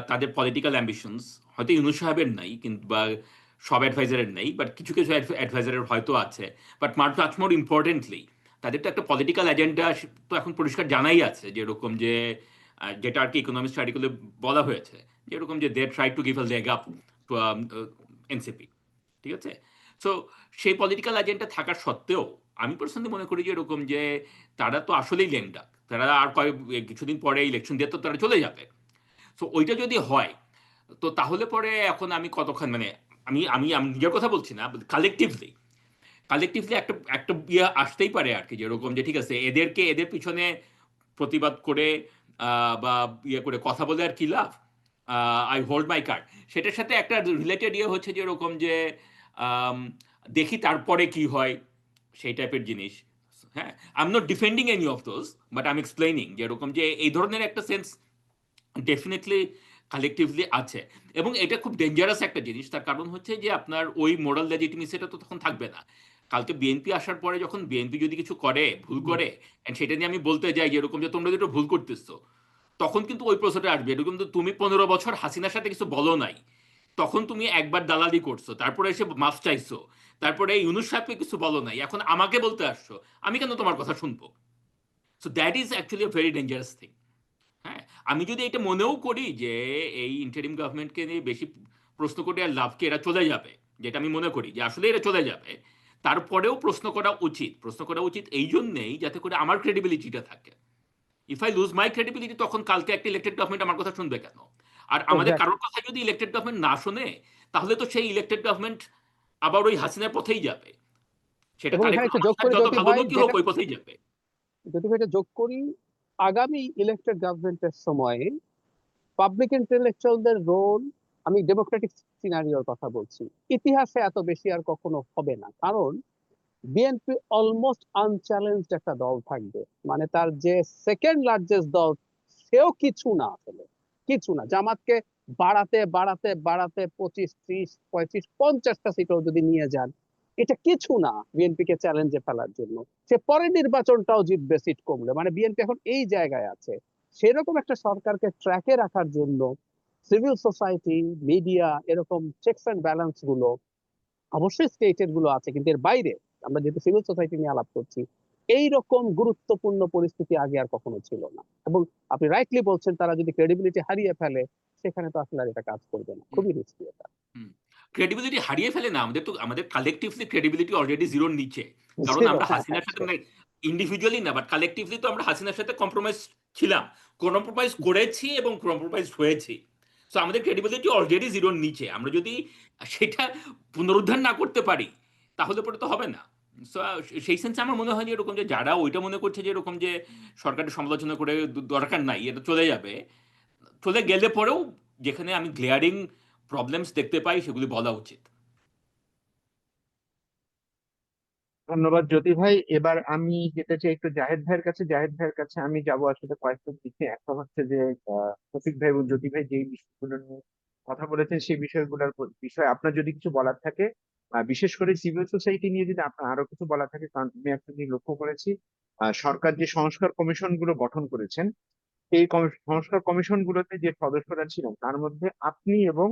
তাদের পলিটিক্যাল অ্যাম্বিশনস হয়তো ইউনূস সাহেবের নাই, কিন্তু বা সব অ্যাডভাইজারের নেই, বাট কিছু কিছু অ্যাডভাইজারের হয়তো আছে। বাট মাচ মোর ইম্পর্টেন্টলি তাদের তো একটা পলিটিক্যাল এজেন্ডা তো এখন পরিষ্কার জানাই আছে, যেরকম যে যেটা আর কি ইকোনমিক্স আর্টিকেলে বলা হয়েছে, যেরকম যে they try to give a leg up to NCP. ঠিক আছে? সো সেই পলিটিক্যাল এজেন্ডা থাকার সত্ত্বেও আমি পার্সোনালি মনে করি যে এরকম যে তারা তো আসলেই লেমডা, তারা আর কিছুদিন পরে ইলেকশন দিয়ে তো তারা চলে যাবে। সো ওইটা যদি হয় তো তাহলে পরে এখন আমি কতক্ষণ মানে আমি আমি আমি নিজের কথা বলছি না, কালেকটিভলি কালেকটিভলি একটা একটা আসতেই পারে আর কি, যেরকম যে ঠিক আছে এদেরকে এদের পিছনে প্রতিবাদ করে বা করে কথা বলে আর কি লাভ, আই হোল্ড মাই কার্ড। সেটার সাথে একটা রিলেটেড হচ্ছে যে এরকম যে আম, দেখি তারপরে কি হয়, সেই টাইপের জিনিস। হ্যাঁ, I am not defending any of those, but I am explaining যেরকম যে এই ধরনের একটা সেন্স ডেফিনেটলি কালেকটিভলি আছে। এবং এটা খুব ডেঞ্জারাস একটা জিনিস, তার কারণ হচ্ছে যে আপনার ওই মোরাল লেজিটিমেসিটা তো তখন থাকবে না। কালকে বিএনপি আসার পরে যখন বিএনপি যদি কিছু করে, ভুল করে, এন্ড সেটা নিয়ে আমি বলতে যাই যেরকম যে তোমরা যেটা ভুল করতেছো, তখন কিন্তু ওই প্রশ্নটা আসবে এরকম, তো তুমি 15 বছর হাসিনার সাথে কিছু বলো নাই, তখন তুমি একবার দালালি করছো, তারপরে এসে মাফ চাইছো, তারপরে ইউনুস সাহেবকে কিছু বলো নাই, এখন আমাকে বলতে আসছো আমি কেন তোমার কথা শুনবো? So that is actually very dangerous thing. হ্যাঁ, আমি যদি এটা মনেও করি যে এই ইন্টারিম গভর্নমেন্টকে নিয়ে বেশি প্রশ্ন করে আর লাভ কি, এরা চলে যাবে, যেটা আমি মনে করি যে আসলে এরা চলে যাবে, তারপরেও প্রশ্ন করা উচিত এই জন্যেই যাতে করে আমার ক্রেডিবিলিটিটা থাকে। If I loose my credibility, তখন কালকে একটা ইলেক্টেড গভর্নমেন্ট আমার কথা শুনবে কেন? আর আমাদের এক্স্যাক্টলি। কারোর কথা যদি ইলেক্টেড গভর্নমেন্ট না শোনে, তাহলে তো সেই ইলেক্টেড গভর্নমেন্ট আবার ওই হাসিনার পথেই যাবে, সেটা এবং তারেক এখানে একটু রহমান যোগ সাহেব করি যত জ্যোতি ভালো ভাই, লোকই হোক যেটা ওই পথেই যাবে। জ্যোতি ভাই, এটা যোগ করি, আগামী ইলেক্টেড গভর্নমেন্টের সময়ে পাবলিক ইন্টেলেকচুয়ালদের রোল, আমি ডেমোক্রেটিক সিনারিওর কথা বলছি, ইতিহাসে এত বেশি আর কখনো হবে না। কারণ বিএনপি অলমোস্ট আনচ্যালেঞ্জড একটা দল থাকবে, মানে তার যে সেকেন্ড লার্জেস্ট দল সেও কিছু না, আসলে কিছু না। জামাতকে বাড়াতে বাড়াতে বাড়াতে 25, 30, 35, 50টা সিটও যদি নিয়ে যান, এটা কিছু না বিএনপি কে চ্যালেঞ্জে ফেলার জন্য। সে পরের নির্বাচনটাও জিতবে সিট কমলে, মানে বিএনপি এখন এই জায়গায় আছে। সেরকম একটা সরকারকে ট্র্যাকে রাখার জন্য সিভিল সোসাইটি, মিডিয়া, এরকম চেকস অ্যান্ড ব্যালেন্স গুলো, অবশ্যই স্টেটের গুলো আছে, কিন্তু এর বাইরে আমরা যেহেতু সিভিল সোসাইটি নিয়ে আলাপ করছি, এই রকম গুরুত্বপূর্ণ পরিস্থিতি আগে আর কখনো ছিল না। এবং আপনি রাইটলি বলছেন, তারা যদি ক্রেডিবিলিটি হারিয়ে ফেলে, সেখানে তো আসলে আর এটা কাজ করবে না, খুবই রিস্কি এটা। ক্রেডিবিলিটি হারিয়ে ফেলে না, আমাদের কালেকটিভলি ক্রেডিবিলিটি অলরেডি জিরোর নিচে। কারণ ছিল, আমরা হ্যাঁ হ্যাঁ, হাসিনার সাথে, মানে ইন্ডিভিজুয়ালি না বাট কালেকটিভলি তো আমরা হাসিনার সাথে কম্প্রোমাইজ ছিলাম, কম্প্রোমাইজ করেছি এবং কম্প্রোমাইজ হয়েছি। সো আমাদের ক্রেডিবিলিটি অলরেডি জিরোর নিচে, আমরা যদি সেটা পুনরুদ্ধার না করতে পারি তাহলে পরে তো হবে না। সো সেই সেন্সে আমার মনে হয় যে এরকম, যে যারা ওইটা মনে করছে যে এরকম যে সরকারের সমালোচনা করে দরকার নাই, এটা চলে যাবে, চলে গেলে পরেও যেখানে আমি গ্লেয়ারিং প্রবলেমস দেখতে পাই সেগুলি বলা উচিত। ধন্যবাদ জ্যোতি ভাই। এবার আমি যেতে চাই একটু জাহেদ ভাইয়ের কাছে আমি যাব আসলে কয়েকটা দিকে। একটা হচ্ছে যে শফিক ভাই এবং জ্যোতি ভাই যে বিষয়গুলো নিয়ে কথা বলেছেন সেই বিষয়ে আপনার যদি কিছু বলার থাকে, বিশেষ করে সিভিল সোসাইটি নিয়ে যদি আপনার আরো কিছু বলার থাকে, কারণ আমি একটা জিনিস লক্ষ্য করেছি, সরকার যে সংস্কার কমিশন গুলো গঠন করেছেন, এই সংস্কার কমিশন গুলোতে যে সদস্যরা ছিলেন তার মধ্যে আপনি এবং